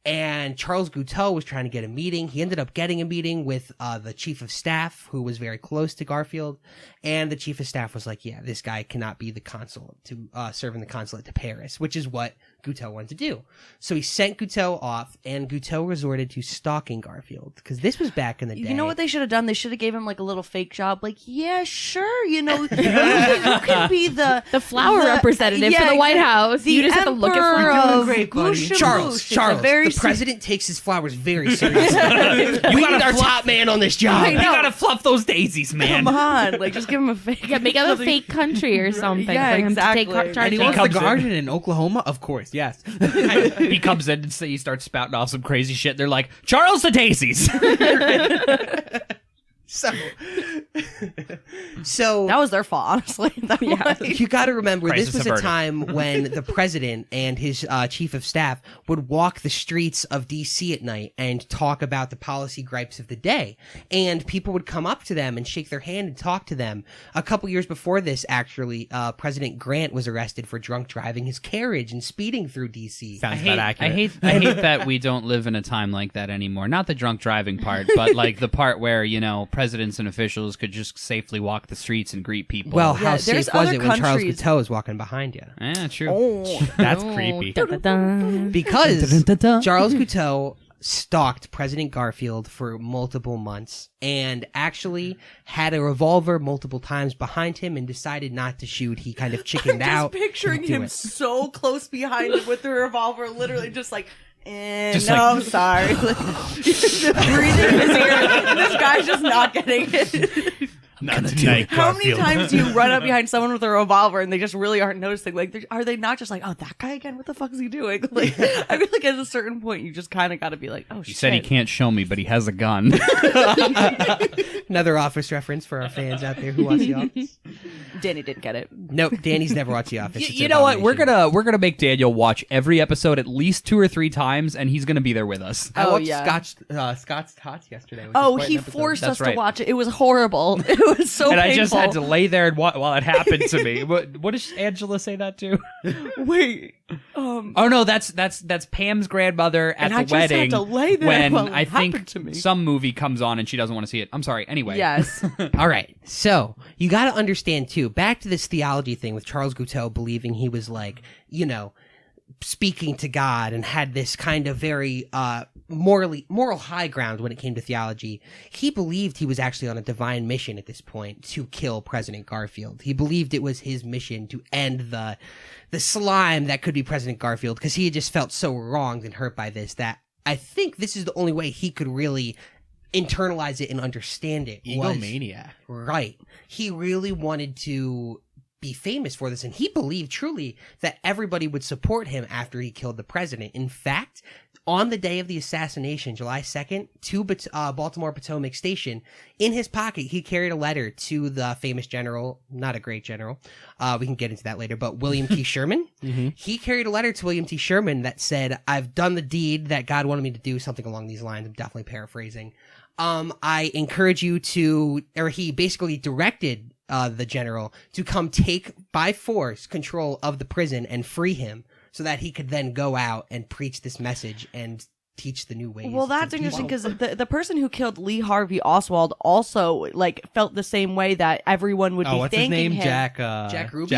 And Charles Guiteau was trying to get a meeting. He ended up getting a meeting with the chief of staff, who was very close to Garfield. And the chief of staff was like, yeah, this guy cannot be the consul to serve in the consulate to Paris, which is what Guiteau wanted to do. So he sent Guiteau off, and Guiteau resorted to stalking Garfield, because this was back in the day. You know what they should have done? They should have gave him like a little fake job. Like, yeah, sure, you know, you can be the flower representative for the White House. You just have to look at Emperor flowers. of Great, buddy. Bouche Charles, very the president takes his flowers very seriously. We need our top man on this job. You gotta fluff those daisies, man. Come on, like just give him a fake. Yeah, make up a fake country or something Yeah, for him exactly. to take charge And he of. wants the comes in. garden in Oklahoma? Of course, yes. He comes in and he starts spouting off some crazy shit. They're like, Charles the Daisies. So That was their fault, honestly. you got to remember, Crisis this was averted. a time when the president and his chief of staff would walk the streets of D.C. at night and talk about the policy gripes of the day. And people would come up to them and shake their hand and talk to them. A couple years before this, actually, President Grant was arrested for drunk driving his carriage and speeding through D.C. Sounds about accurate. I hate that we don't live in a time like that anymore. Not the drunk driving part, but like the part where, you know, presidents and officials could just safely walk the streets and greet people. Well, how Yeah, there's safe was other it when Charles countries- Guiteau was walking behind you? yeah, true. Oh, That's creepy. Dun-dun-dun. Because Charles Guiteau stalked President Garfield for multiple months and actually had a revolver multiple times behind him and decided not to shoot. He kind of chickened out. just picturing to do him it. so close behind him with the revolver, literally just like. Just No, like- I'm sorry. Like, just breathing in his ear. And this guy's just not getting it. Not tonight, How many times do you run up behind someone with a revolver and they just really aren't noticing? Like, are they not just like, oh, that guy again? What the fuck is he doing? Like, I feel like at a certain point, you just kind of got to be like, oh, He shit. said he can't show me, but he has a gun. Another Office reference for our fans out there who watch The Office. Danny didn't get it. Nope, Danny's never watched The Office. It's You an know what? We're abomination. gonna make Daniel watch every episode at least 2 or 3 times, and he's gonna be there with us. I Oh, watched yeah. Scott's Tots yesterday. which Oh, was quite he an episode. forced That's us right. to watch it. It was horrible. It was so And painful. I just had to lay there and while it happened to me. What does Angela say that to? Wait. Oh no, that's Pam's grandmother at And the I just had wedding to lay there when while it I think happened to me. some movie comes on and she doesn't want to see it. I'm sorry. Anyway, Yes. All right, so you got to understand too. Back to this theology thing with Charles Guiteau believing he was like, you know, speaking to God and had this kind of very moral high ground when it came to theology. He believed he was actually on a divine mission at this point to kill President Garfield. He believed it was his mission to end the slime that could be President Garfield, because he had just felt so wronged and hurt by this that I think this is the only way he could really internalize it and understand it. Egomaniac. Right. He really wanted to be famous for this, and he believed truly that everybody would support him after he killed the president. In fact, on the day of the assassination, July 2nd, to Baltimore Potomac Station, in his pocket, he carried a letter to the famous general, not a great general, we can get into that later, but William T. Sherman. He carried a letter to William T. Sherman that said, I've done the deed that God wanted me to do, something along these lines. I'm definitely paraphrasing. I encourage you to, or he basically directed the general to come take by force control of the prison and free him so that he could then go out and preach this message and teach the new ways. Well, that's to interesting people. because the person who killed Lee Harvey Oswald also like felt the same way that everyone would be what's his thanking name? him. Jack Ruby?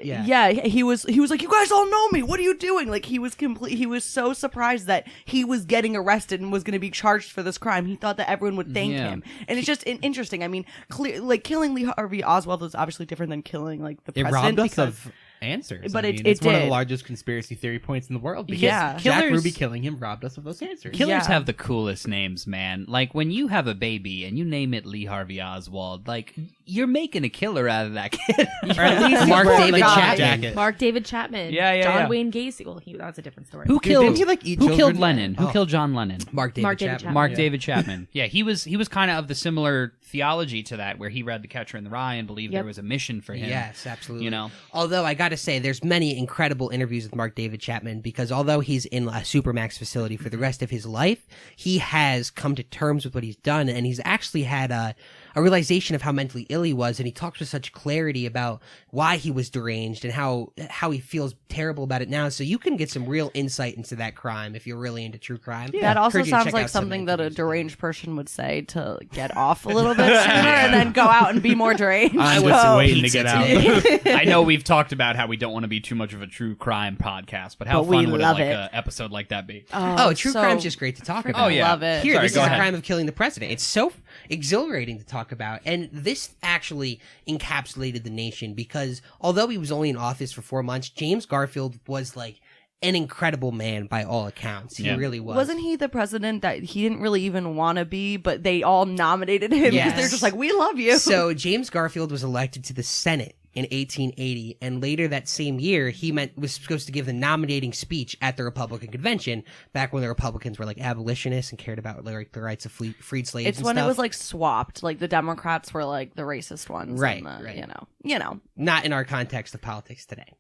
Yeah. He was like, you guys all know me. What are you doing? Like he was He was so surprised that he was getting arrested and was going to be charged for this crime. He thought that everyone would thank him, and it's just interesting. I mean, like killing Lee Harvey Oswald was obviously different than killing like the It president robbed us because. of answers. But I it mean, it's one of the did. largest conspiracy theory points in the world. Because Yeah. Jack Killers- Ruby killing him robbed us of those answers. Killers Yeah. have the coolest names, man. Like when you have a baby and you name it Lee Harvey Oswald, like you're making a killer out of that kid. Or at least Mark Well, David God. Chapman. Jacket. Mark David Chapman. Yeah, John yeah. Wayne Gacy. Well, that's a different story. Who Dude, killed? didn't he, like, eat who killed children? Lennon? Who Oh. killed John Lennon? Mark David Mark David Chapman. Chapman. Mark David Chapman. Yeah, he was kind of the similar theology to that, where he read The Catcher in the Rye and believed Yep. there was a mission for him. Yes, absolutely. You know? Although I got to say, there's many incredible interviews with Mark David Chapman because although he's in a Supermax facility for the rest of his life, he has come to terms with what he's done, and he's actually had a realization of how mentally ill he was, and he talks with such clarity about why he was deranged and how he feels terrible about it now. So you can get some real insight into that crime if you're really into true crime. That also Encourage you to sounds check like out some something that a interviews. deranged person would say to get off a little bit sooner and then go out and be more deranged. I'm So- just waiting to pizza get out. today. I know we've talked about how we don't want to be too much of a true crime podcast, but how But we fun would love like it. an episode like that be? Oh, true so- crime's just great to talk about. Oh, yeah. Love it. Here, Sorry, this is go the ahead. crime of killing the president. It's so exhilarating to talk about. And this actually encapsulated the nation because although he was only in office for 4 months, James Garfield was like an incredible man by all accounts. He Yeah. really was. Wasn't he the president that he didn't really even want to be, but they all nominated him because Yes. they're just like, we love you. So James Garfield was elected to the Senate in 1880, and later that same year, he was supposed to give the nominating speech at the Republican convention, back when the Republicans were like abolitionists and cared about like the rights of freed slaves. It's and when stuff. it was like swapped. Like the Democrats were like the racist ones. Right, and the, right. You know. Not in our context of politics today.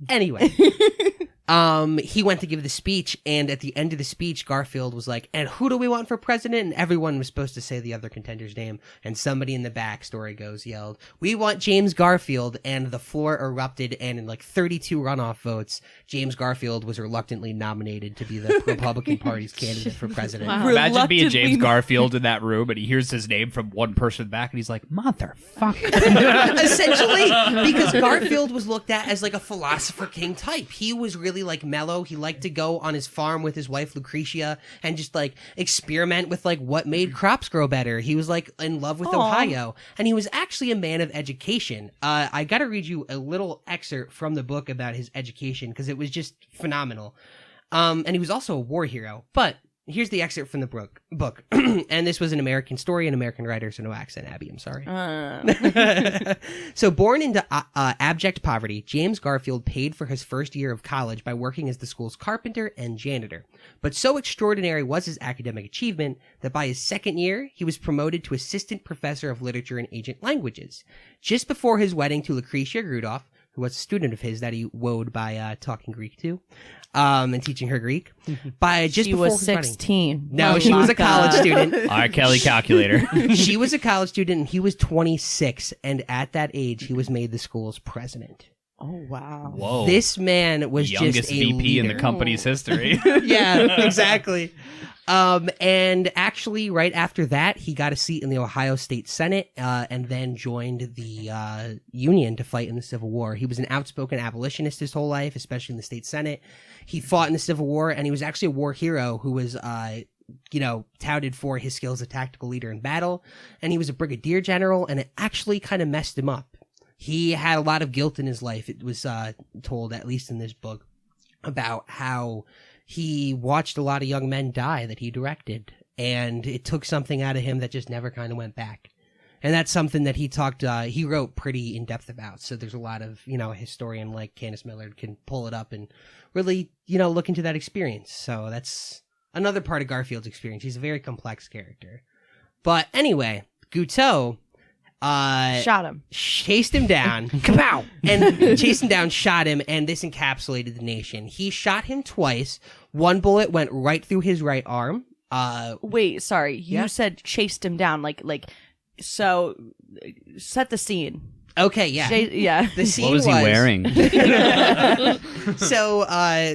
Anyway, he went to give the speech, and at the end of the speech, Garfield was like, "And who do we want for president?" And everyone was supposed to say the other contender's name, and somebody in the back, story goes, yelled, "We want James Garfield," and the floor erupted, and in like 32 runoff votes, James Garfield was reluctantly nominated to be the Republican Party's candidate for president. Wow. Imagine being James Reluctantly- Garfield in that room, and he hears his name from one person back, and he's like, "Motherfucker!" Essentially, because Garfield was looked at as like a philosopher king type. He was really like mellow. He liked to go on his farm with his wife Lucretia and just like experiment with like what made crops grow better. He was like in love with Ohio, and he was actually a man of education. I got to read you a little excerpt from the book about his education because it was just phenomenal. And he was also a war hero, but here's the excerpt from the book. And this was an American story, an American writer, so no accent, Abby, I'm sorry. So born into abject poverty, James Garfield paid for his first year of college by working as the school's carpenter and janitor. But so extraordinary was his academic achievement that by his second year, he was promoted to assistant professor of literature and ancient languages. Just before his wedding to Lucretia Rudolph, who was a student of his that he wooed by talking Greek to, and teaching her Greek. By just She before was his wedding. 16. No, Oh she my was a college God. student. All right, Kelly, calculator. She was a college student, and he was 26. And at that age, he was made the school's president. Oh, wow. Whoa, This man was youngest just a VP in the leader. company's history. Yeah, exactly. And actually, right after that, he got a seat in the Ohio State Senate, and then joined the Union to fight in the Civil War. He was an outspoken abolitionist his whole life, especially in the state Senate. He fought in the Civil War, and he was actually a war hero who was, touted for his skills as a tactical leader in battle. And he was a brigadier general, and it actually kind of messed him up. He had a lot of guilt in his life. It was told, at least in this book, about how he watched a lot of young men die that he directed, and it took something out of him that just never kind of went back. And that's something that he wrote pretty in depth about. So there's a lot of, a historian like Candace Millard can pull it up and really, look into that experience. So that's another part of Garfield's experience. He's a very complex character. But anyway, Guteau, Shot him. chased him down, kapow, and chased him down, shot him, and this encapsulated the nation. He shot him twice. One bullet went right through his right arm. Wait, sorry. You Yeah. said chased him down. So set the scene. Okay, yeah. Yeah. The scene What was he wearing? So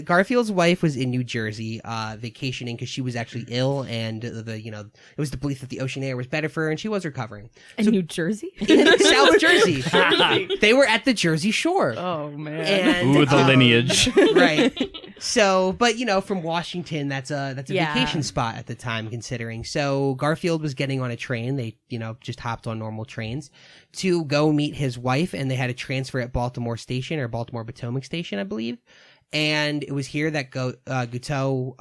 Garfield's wife was in New Jersey vacationing because she was actually ill, and it was the belief that the ocean air was better for her, and she was recovering. In New Jersey? In South Jersey. They were at the Jersey Shore. Oh man. And, Ooh, the lineage. Right. So, but from Washington, that's a Yeah. vacation spot at the time, considering. So Garfield was getting on a train. They, just hopped on normal trains to go meet his wife, and they had a transfer at Baltimore Station or Baltimore Potomac Station, I believe. And it was here that Guteau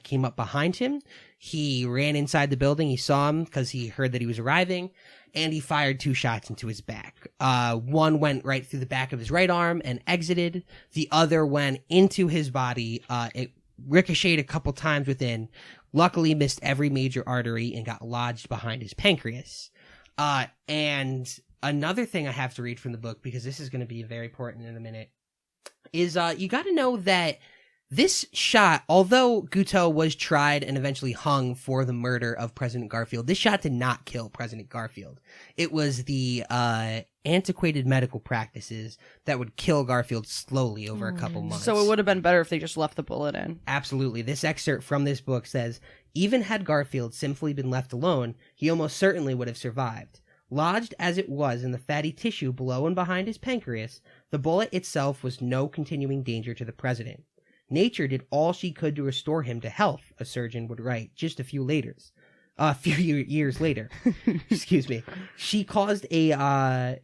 came up behind him. He ran inside the building. He saw him because he heard that he was arriving, and he fired 2 shots into his back. One went right through the back of his right arm and exited. The other went into his body. It ricocheted a couple times within. Luckily missed every major artery and got lodged behind his pancreas. And another thing I have to read from the book, because this is going to be very important in a minute, is you got to know that this shot, although Guteau was tried and eventually hung for the murder of President Garfield, this shot did not kill President Garfield. It was the antiquated medical practices that would kill Garfield slowly over a couple months. So it would have been better if they just left the bullet in. Absolutely. This excerpt from this book says, even had Garfield simply been left alone, he almost certainly would have survived. Lodged as it was in the fatty tissue below and behind his pancreas, the bullet itself was no continuing danger to the president. Nature did all she could to restore him to health, a surgeon would write just a few years later. Excuse me. She caused a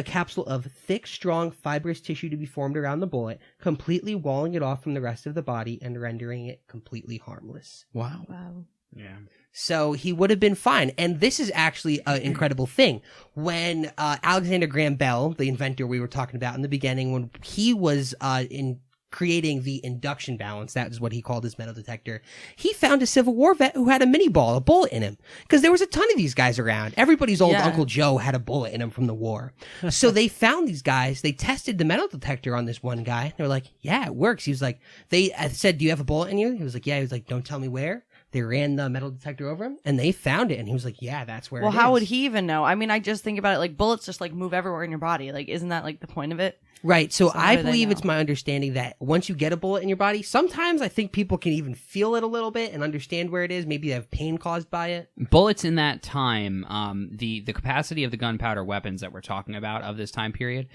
capsule of thick, strong, fibrous tissue to be formed around the bullet, completely walling it off from the rest of the body and rendering it completely harmless. Wow. Wow. Yeah. So he would have been fine. And this is actually an incredible thing. When Alexander Graham Bell, the inventor we were talking about in the beginning, when he was in creating the induction balance, that is what he called his metal detector, he found a Civil War vet who had a bullet in him. Because there was a ton of these guys around. Everybody's old Uncle Joe had a bullet in him from the war. So they found these guys, they tested the metal detector on this one guy. They were like, yeah, it works. He was like, they said, do you have a bullet in you? He was like, yeah. He was like, don't tell me where. They ran the metal detector over him, and they found it, and he was like, yeah, that's where it is. Well, how would he even know? I mean, I just think about it, like, bullets just, like, move everywhere in your body. Like, isn't that, like, the point of it? Right, so how I do they believe know? it's my understanding that once you get a bullet in your body, sometimes I think people can even feel it a little bit and understand where it is. Maybe they have pain caused by it. Bullets in that time, the capacity of the gunpowder weapons that we're talking about of this time period,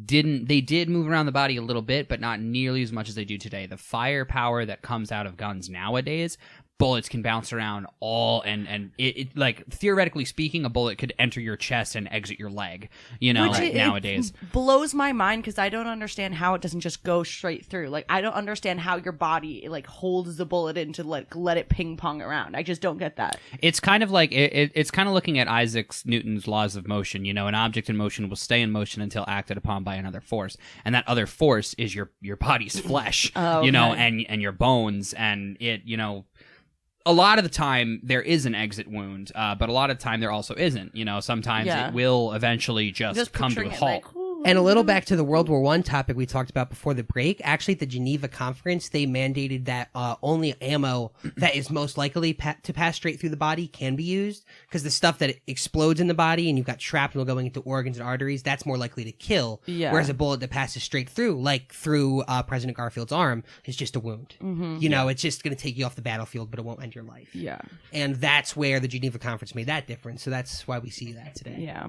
did move around the body a little bit, but not nearly as much as they do today. The firepower that comes out of guns nowadays, bullets can bounce around and it like, theoretically speaking, a bullet could enter your chest and exit your leg, nowadays. It blows my mind because I don't understand how it doesn't just go straight through. Like, I don't understand how your body, like, holds the bullet in to, like, let it ping pong around. I just don't get that. It's kind of like, it's kind of looking at Isaac Newton's laws of motion. An object in motion will stay in motion until acted upon by another force. And that other force is your body's flesh, okay. and your bones, and it, a lot of the time there is an exit wound, but a lot of the time there also isn't. Sometimes it will eventually just come to a picturing it, halt. like, ooh. And a little back to the World War I topic we talked about before the break. Actually, at the Geneva Conference, they mandated that only ammo that is most likely to pass straight through the body can be used, because the stuff that explodes in the body and you've got shrapnel going into organs and arteries, that's more likely to kill. Yeah. Whereas a bullet that passes straight through, like through President Garfield's arm, is just a wound. Mm-hmm. It's just going to take you off the battlefield, but it won't end your life. Yeah. And that's where the Geneva Conference made that difference. So that's why we see that today. Yeah.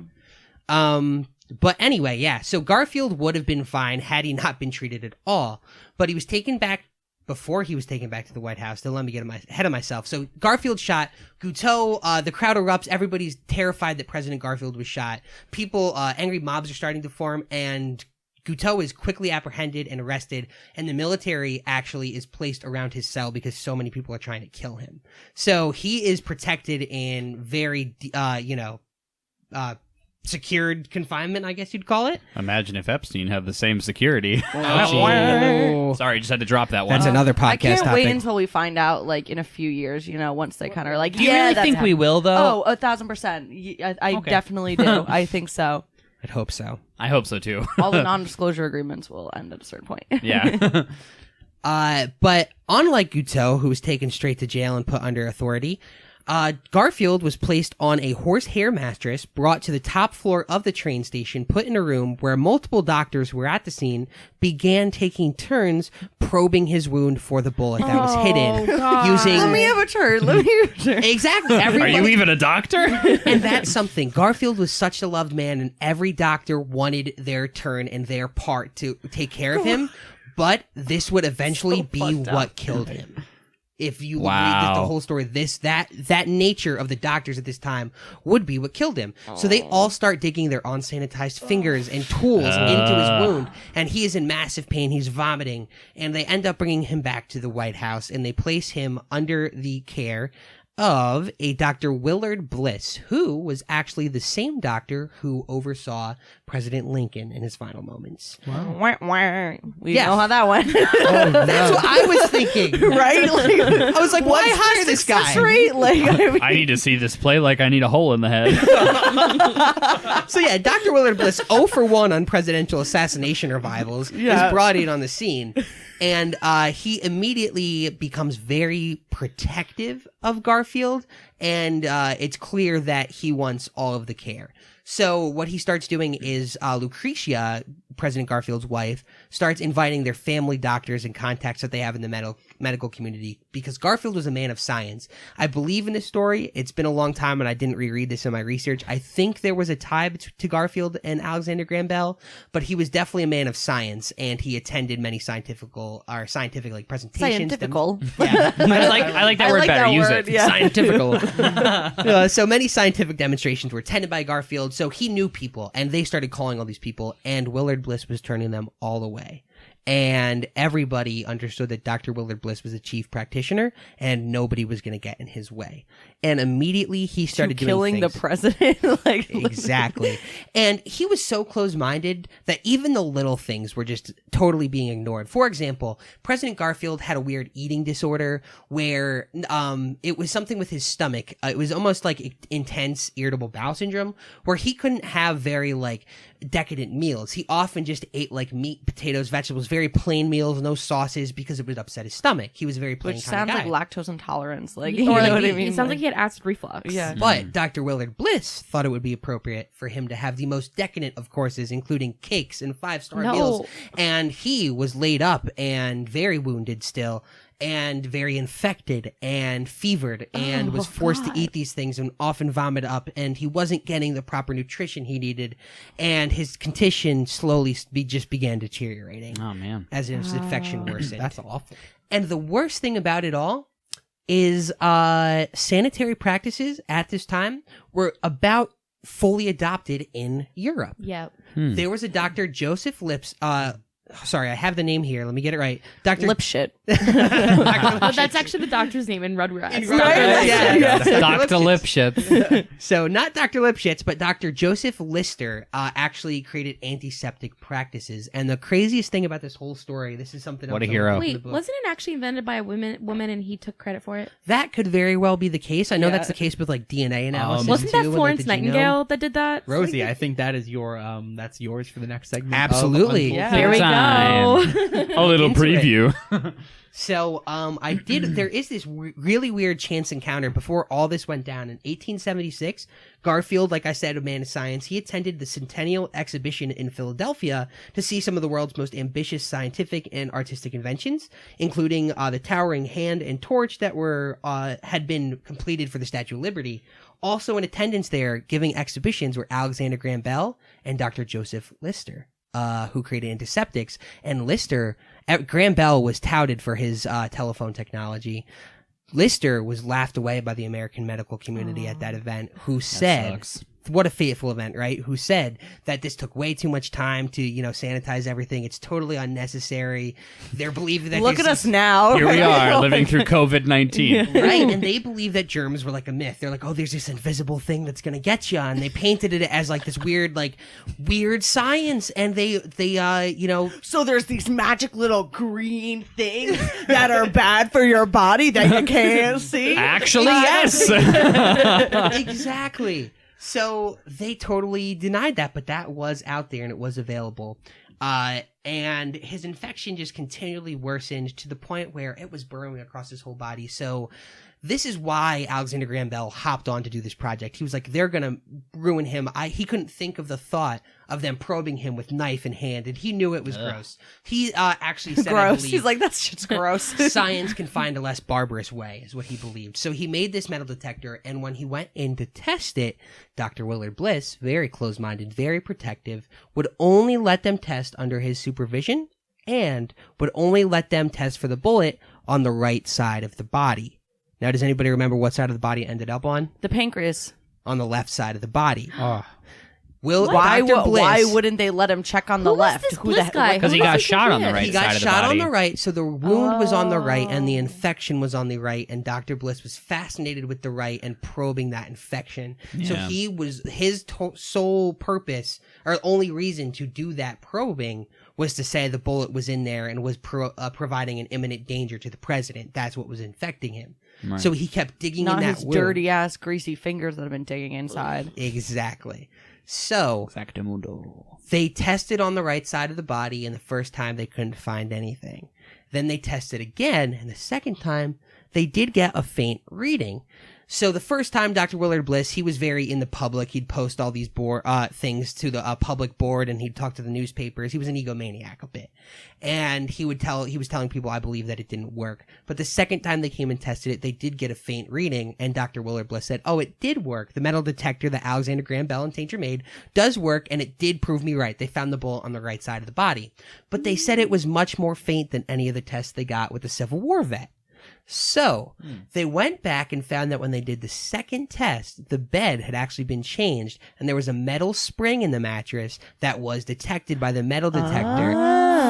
But anyway, yeah, so Garfield would have been fine had he not been treated at all, but he was taken back before he was taken back to the White House. Don't let me get ahead of myself. So Garfield shot. Guteau, the crowd erupts. Everybody's terrified that President Garfield was shot. People, angry mobs are starting to form, and Guteau is quickly apprehended and arrested, and the military actually is placed around his cell because so many people are trying to kill him. So he is protected in very, secured confinement, I guess you'd call it. Imagine if Epstein had the same security. Oh. Sorry, just had to drop that one. That's another podcast I can't topic. wait until we find out, like, in a few years, once they kind of are like, Do you really that's think we will, though? Oh, 1,000%. I Okay. definitely do. I think so. I'd hope so. I hope so, too. All the non-disclosure agreements will end at a certain point. Yeah. But unlike Guteau, who was taken straight to jail and put under authority, Garfield was placed on a horsehair mattress, brought to the top floor of the train station, put in a room where multiple doctors who were at the scene began taking turns probing his wound for the bullet that was hidden using. Let me have a turn. Let me have a turn. Exactly. Are Everybody, you even a doctor? and that's something. Garfield was such a loved man, and every doctor wanted their turn and their part to take care of him. But this would eventually be what killed him. If you read the whole story, that nature of the doctors at this time would be what killed him. So they all start digging their unsanitized fingers and tools into his wound, and he is in massive pain. He's vomiting, and they end up bringing him back to the White House, and they place him under the care of a Dr. Willard Bliss, who was actually the same doctor who oversaw President Lincoln in his final moments. Wah, wah. We Yeah. know how that went. That's what I was thinking. Right? Like, I was like, why hire this guy? success rate? Like, I mean, I need to see this play like I need a hole in the head. So yeah, Dr. Willard Bliss, 0 for 1 on presidential assassination revivals, is brought in on the scene. And he immediately becomes very protective of Garfield, and it's clear that he wants all of the care. So what he starts doing is Lucretia, President Garfield's wife, starts inviting their family doctors and contacts that they have in the medical community, because Garfield was a man of science. I believe in this story. It's been a long time, and I didn't reread this in my research. I think there was a tie to Garfield and Alexander Graham Bell, but he was definitely a man of science, and he attended many scientific like presentations. scientifical. Yeah. I like that word better. Use word, it. yeah. Scientifical. So many scientific demonstrations were attended by Garfield, so he knew people, and they started calling all these people, and Willard Bliss was turning them all away. And everybody understood that Dr. Willard Bliss was a chief practitioner, and nobody was going to get in his way. And immediately he started doing Killing the things. president. Like, Exactly. And he was so close-minded that even the little things were just totally being ignored. For example, President Garfield had a weird eating disorder where it was something with his stomach. It was almost like intense irritable bowel syndrome, where he couldn't have very decadent meals. He often just ate meat, potatoes, vegetables, very plain meals, no sauces, because it would upset his stomach. He was a very plain which kind sounds of guy. like lactose intolerance. Like, Or you know like what I it mean? sounds like he had acid reflux. Yeah. But Dr. Willard Bliss thought it would be appropriate for him to have the most decadent of courses, including cakes and 5-star No. meals. And he was laid up and very wounded still, and very infected and fevered, and was forced to eat these things and often vomit up, and he wasn't getting the proper nutrition he needed, and his condition slowly just began deteriorating Oh man. as his infection worsened. That's awful. And the worst thing about it all is sanitary practices at this time were about fully adopted in Europe. Yep. There was a Dr. Joseph Lips. Sorry, I have the name here. Let me get it right. Dr. Lip shit. But that's actually the doctor's name in Rugrats. Dr. Lipshits. So not Dr. Lipschitz, but Dr. Joseph Lister actually created antiseptic practices. And the craziest thing about this whole story, this is something What else a I hero. learned in the Wait, book. wasn't it actually invented by a woman and he took credit for it? That could very well be the case. I know Yeah. that's the case with DNA analysis. Wasn't too, that and, Florence the genome. Nightingale that did that? Rosie, I think that is that's yours for the next segment. Absolutely. Of Untold. Yeah. There we Time. go. A little Into it. preview. So, there is this really weird chance encounter before all this went down. In 1876, Garfield, like I said, a man of science, he attended the Centennial Exhibition in Philadelphia to see some of the world's most ambitious scientific and artistic inventions, including the towering hand and torch that had been completed for the Statue of Liberty. Also in attendance there, giving exhibitions, were Alexander Graham Bell and Dr. Joseph Lister, who created antiseptics. And Graham Bell was touted for his telephone technology. Lister was laughed away by the American medical community at that event, who said, sucks. what a fateful event, right? Who said that this took way too much time to, sanitize everything. It's totally unnecessary. They're believing that Look at us now. Here we are living through COVID-19. right? And they believe that germs were like a myth. They're like, oh, there's this invisible thing that's gonna get you, and they painted it as like this weird science. And they So there's these magic little green things that are bad for your body that you can't see. Actually, yes. exactly. So they totally denied that, but that was out there and it was available. and his infection just continually worsened to the point where it was burrowing across his whole body. So this is why Alexander Graham Bell hopped on to do this project. He was like, they're going to ruin him. He couldn't think of the thought of them probing him with knife in hand, and he knew it was gross. He actually said, I Gross. believe, He's like, that's just gross. science can find a less barbarous way, is what he believed. So he made this metal detector, and when he went in to test it, Dr. Willard Bliss, very close-minded, very protective, would only let them test under his supervision and would only let them test for the bullet on the right side of the body. Now, does anybody remember what side of the body it ended up on? The pancreas. On the left side of the body. Oh. Dr. Bliss, Why wouldn't they let him check on the Who was left? this Bliss guy? Because he Who got was shot on the weird? right he got side of the shot body. on the right, so the wound was on the right and the infection was on the right, and Dr. Bliss was fascinated with the right and probing that infection. So Yeah. he was, his sole purpose, or only reason to do that probing, was to say the bullet was in there and was providing an imminent danger to the president. That's what was infecting him. Right. So he kept digging Not in that his wound. dirty ass, greasy fingers that have been digging inside. Exactly. So Exactamundo. they tested on the right side of the body, and the first time they couldn't find anything. Then they tested again, and the second time they did get a faint reading. So the first time, Dr. Willard Bliss, he was very in the public. He'd post all these things to the public board, and he'd talk to the newspapers. He was an egomaniac a bit. And he was telling people, I believe that it didn't work. But the second time they came and tested it, they did get a faint reading, and Dr. Willard Bliss said, oh, it did work. The metal detector that Alexander Graham Bell and Tainter made does work, and it did prove me right. They found the bullet on the right side of the body. But they said it was much more faint than any of the tests they got with the Civil War vet. So they went back and found that when they did the second test, the bed had actually been changed, and there was a metal spring in the mattress that was detected by the metal detector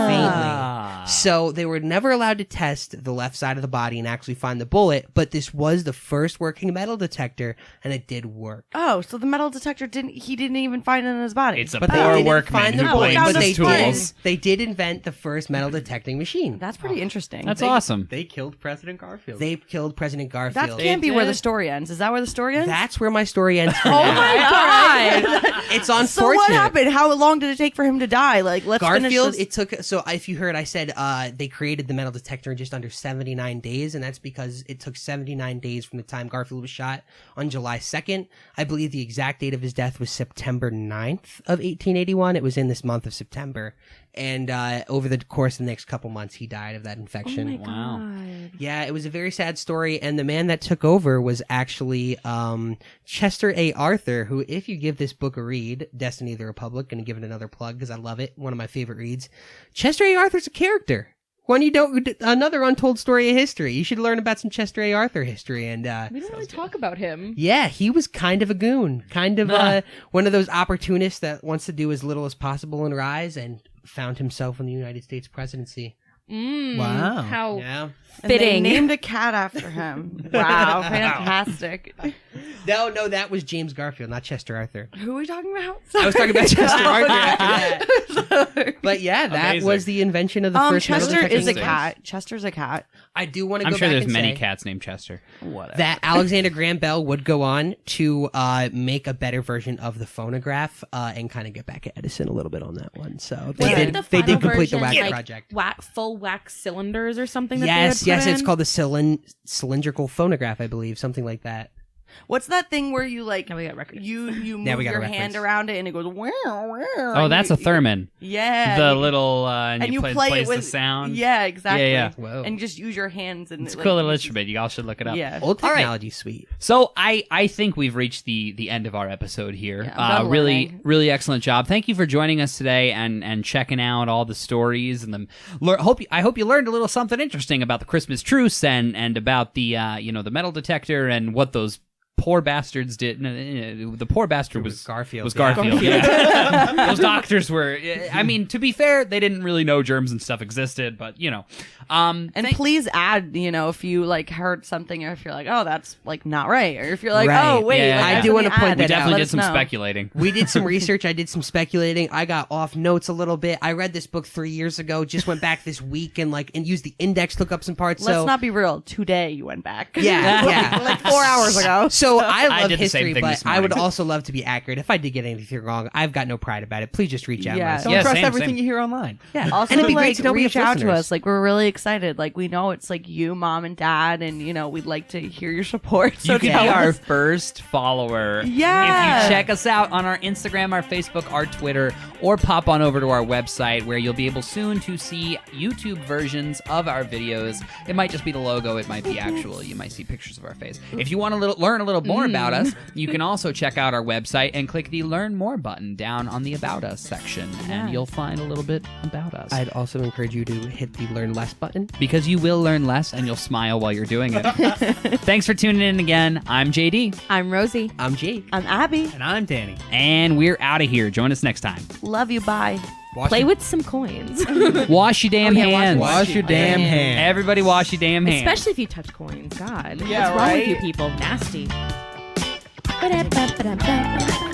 faintly. So they were never allowed to test the left side of the body and actually find the bullet, but this was the first working metal detector, and it did work. Oh, so the metal detector didn't even find it in his body. It's a But they poor didn't workman find who the bullet, blames but they his tools. They did invent the first metal detecting machine. That's pretty interesting. That's awesome. They killed President Garfield. They killed President That Garfield. can't be where the did. story ends. Is that where the story ends? That's where my story ends. For oh now. my god! It's unfortunate. So what happened? How long did it take for him to die? Like, let's finish Garfield, this. it took, so if you heard, I said they created the metal detector in just under 79 days, and that's because it took 79 days from the time Garfield was shot on July 2nd. I believe the exact date of his death was September 9th of 1881. It was in this month of September. And over the course of the next couple months, he died of that infection. Oh my Wow. God. Yeah, it was a very sad story, and the man that took over was actually Chester A. Arthur, who, if you give this book a read, Destiny of the Republic, gonna give it another plug because I love it, one of my favorite reads. Chester A. Arthur's a character. One you don't, another untold story of history. You should learn about some Chester A. Arthur history, and We don't really talk about him. yeah, he was kind of a goon, kind of one of those opportunists that wants to do as little as possible and rise, and found himself in the United States presidency. Wow. How Yeah. And they fitting. named a cat after him. Wow, fantastic. No, that was James Garfield, not Chester Arthur. Who are we talking about? I was talking about Chester Arthur after that. But yeah, that Amazing. was the invention of the first metal Chester detecting is a device. cat. Chester's a cat. I do want to I'm go sure back there's and many say cats named Chester. Whatever. that Alexander Graham Bell would go on to make a better version of the phonograph and kind of get back at Edison a little bit on that one. So Was it the they did final complete the version, wax like, project. Full wax cylinders or something. That Yes, they would put it's in? called the cylindrical phonograph, I believe, something like that. What's that thing where you like Now we got records. you Now move we got a your reference. hand around it and it goes wow wow. Oh, and that's you- a theremin. Yeah. The you- little and you play it the with sound. Yeah, exactly. Yeah. Whoa. And just use your hands and It's a like, cool little instrument. You all should look it up. Yeah. Old All right. technology, sweet. So I think we've reached the end of our episode here. Yeah, I'm done really learning. really excellent job. Thank you for joining us today and checking out all the stories and I hope you learned a little something interesting about the Christmas truce and about the the metal detector and what those poor bastards did. The poor bastard was Garfield. Was yeah. Garfield. Yeah. Those doctors were. I mean, to be fair, they didn't really know germs and stuff existed, but And please add, if you like heard something, or if you're like, oh, that's like not right, or if you're like, Right. oh, wait, Yeah, like, yeah. I that's do in wanna the point ad, we that out. definitely let did us some know. speculating. We did some research. I did some speculating. I got off notes a little bit. I read this book 3 years ago. Just went back this week and used the index to look up some parts. Let's so not be real. Today you went back. yeah, yeah. like 4 hours ago. So So I love did the same history, thing but this I would morning. also love to be accurate. If I did get anything wrong, I've got no pride about it. Please just reach out. Yeah. Let us Don't know. Yeah, trust same, everything same. you hear online. Yeah. Also, And it'd be great like, to know we reach have out to listeners. us. Like, we're really excited. Like, we know it's like you, mom, and dad, and we'd like to hear your support. So You can tell be our us. first follower. Yeah. If you check us out on our Instagram, our Facebook, our Twitter, or pop on over to our website where you'll be able soon to see YouTube versions of our videos. It might just be the logo. It might be actual. You might see pictures of our face. If you want to learn a little more about us, you can also check out our website and click the Learn More button down on the About Us section, and you'll find a little bit about us. I'd also encourage you to hit the Learn Less button. Because you will learn less and you'll smile while you're doing it. Thanks for tuning in again. I'm JD, I'm Rosie. I'm Jake. I'm Abby. And I'm Danny. and we're out of here. Join us next time. Love you. Bye. Play with some coins. Wash your damn yeah, hands. Wash your damn hands. Everybody wash your damn hands. Especially if you touch coins. God. Yeah, What's wrong with right? you people? Nasty. Ba-da-ba-ba-da-ba-ba.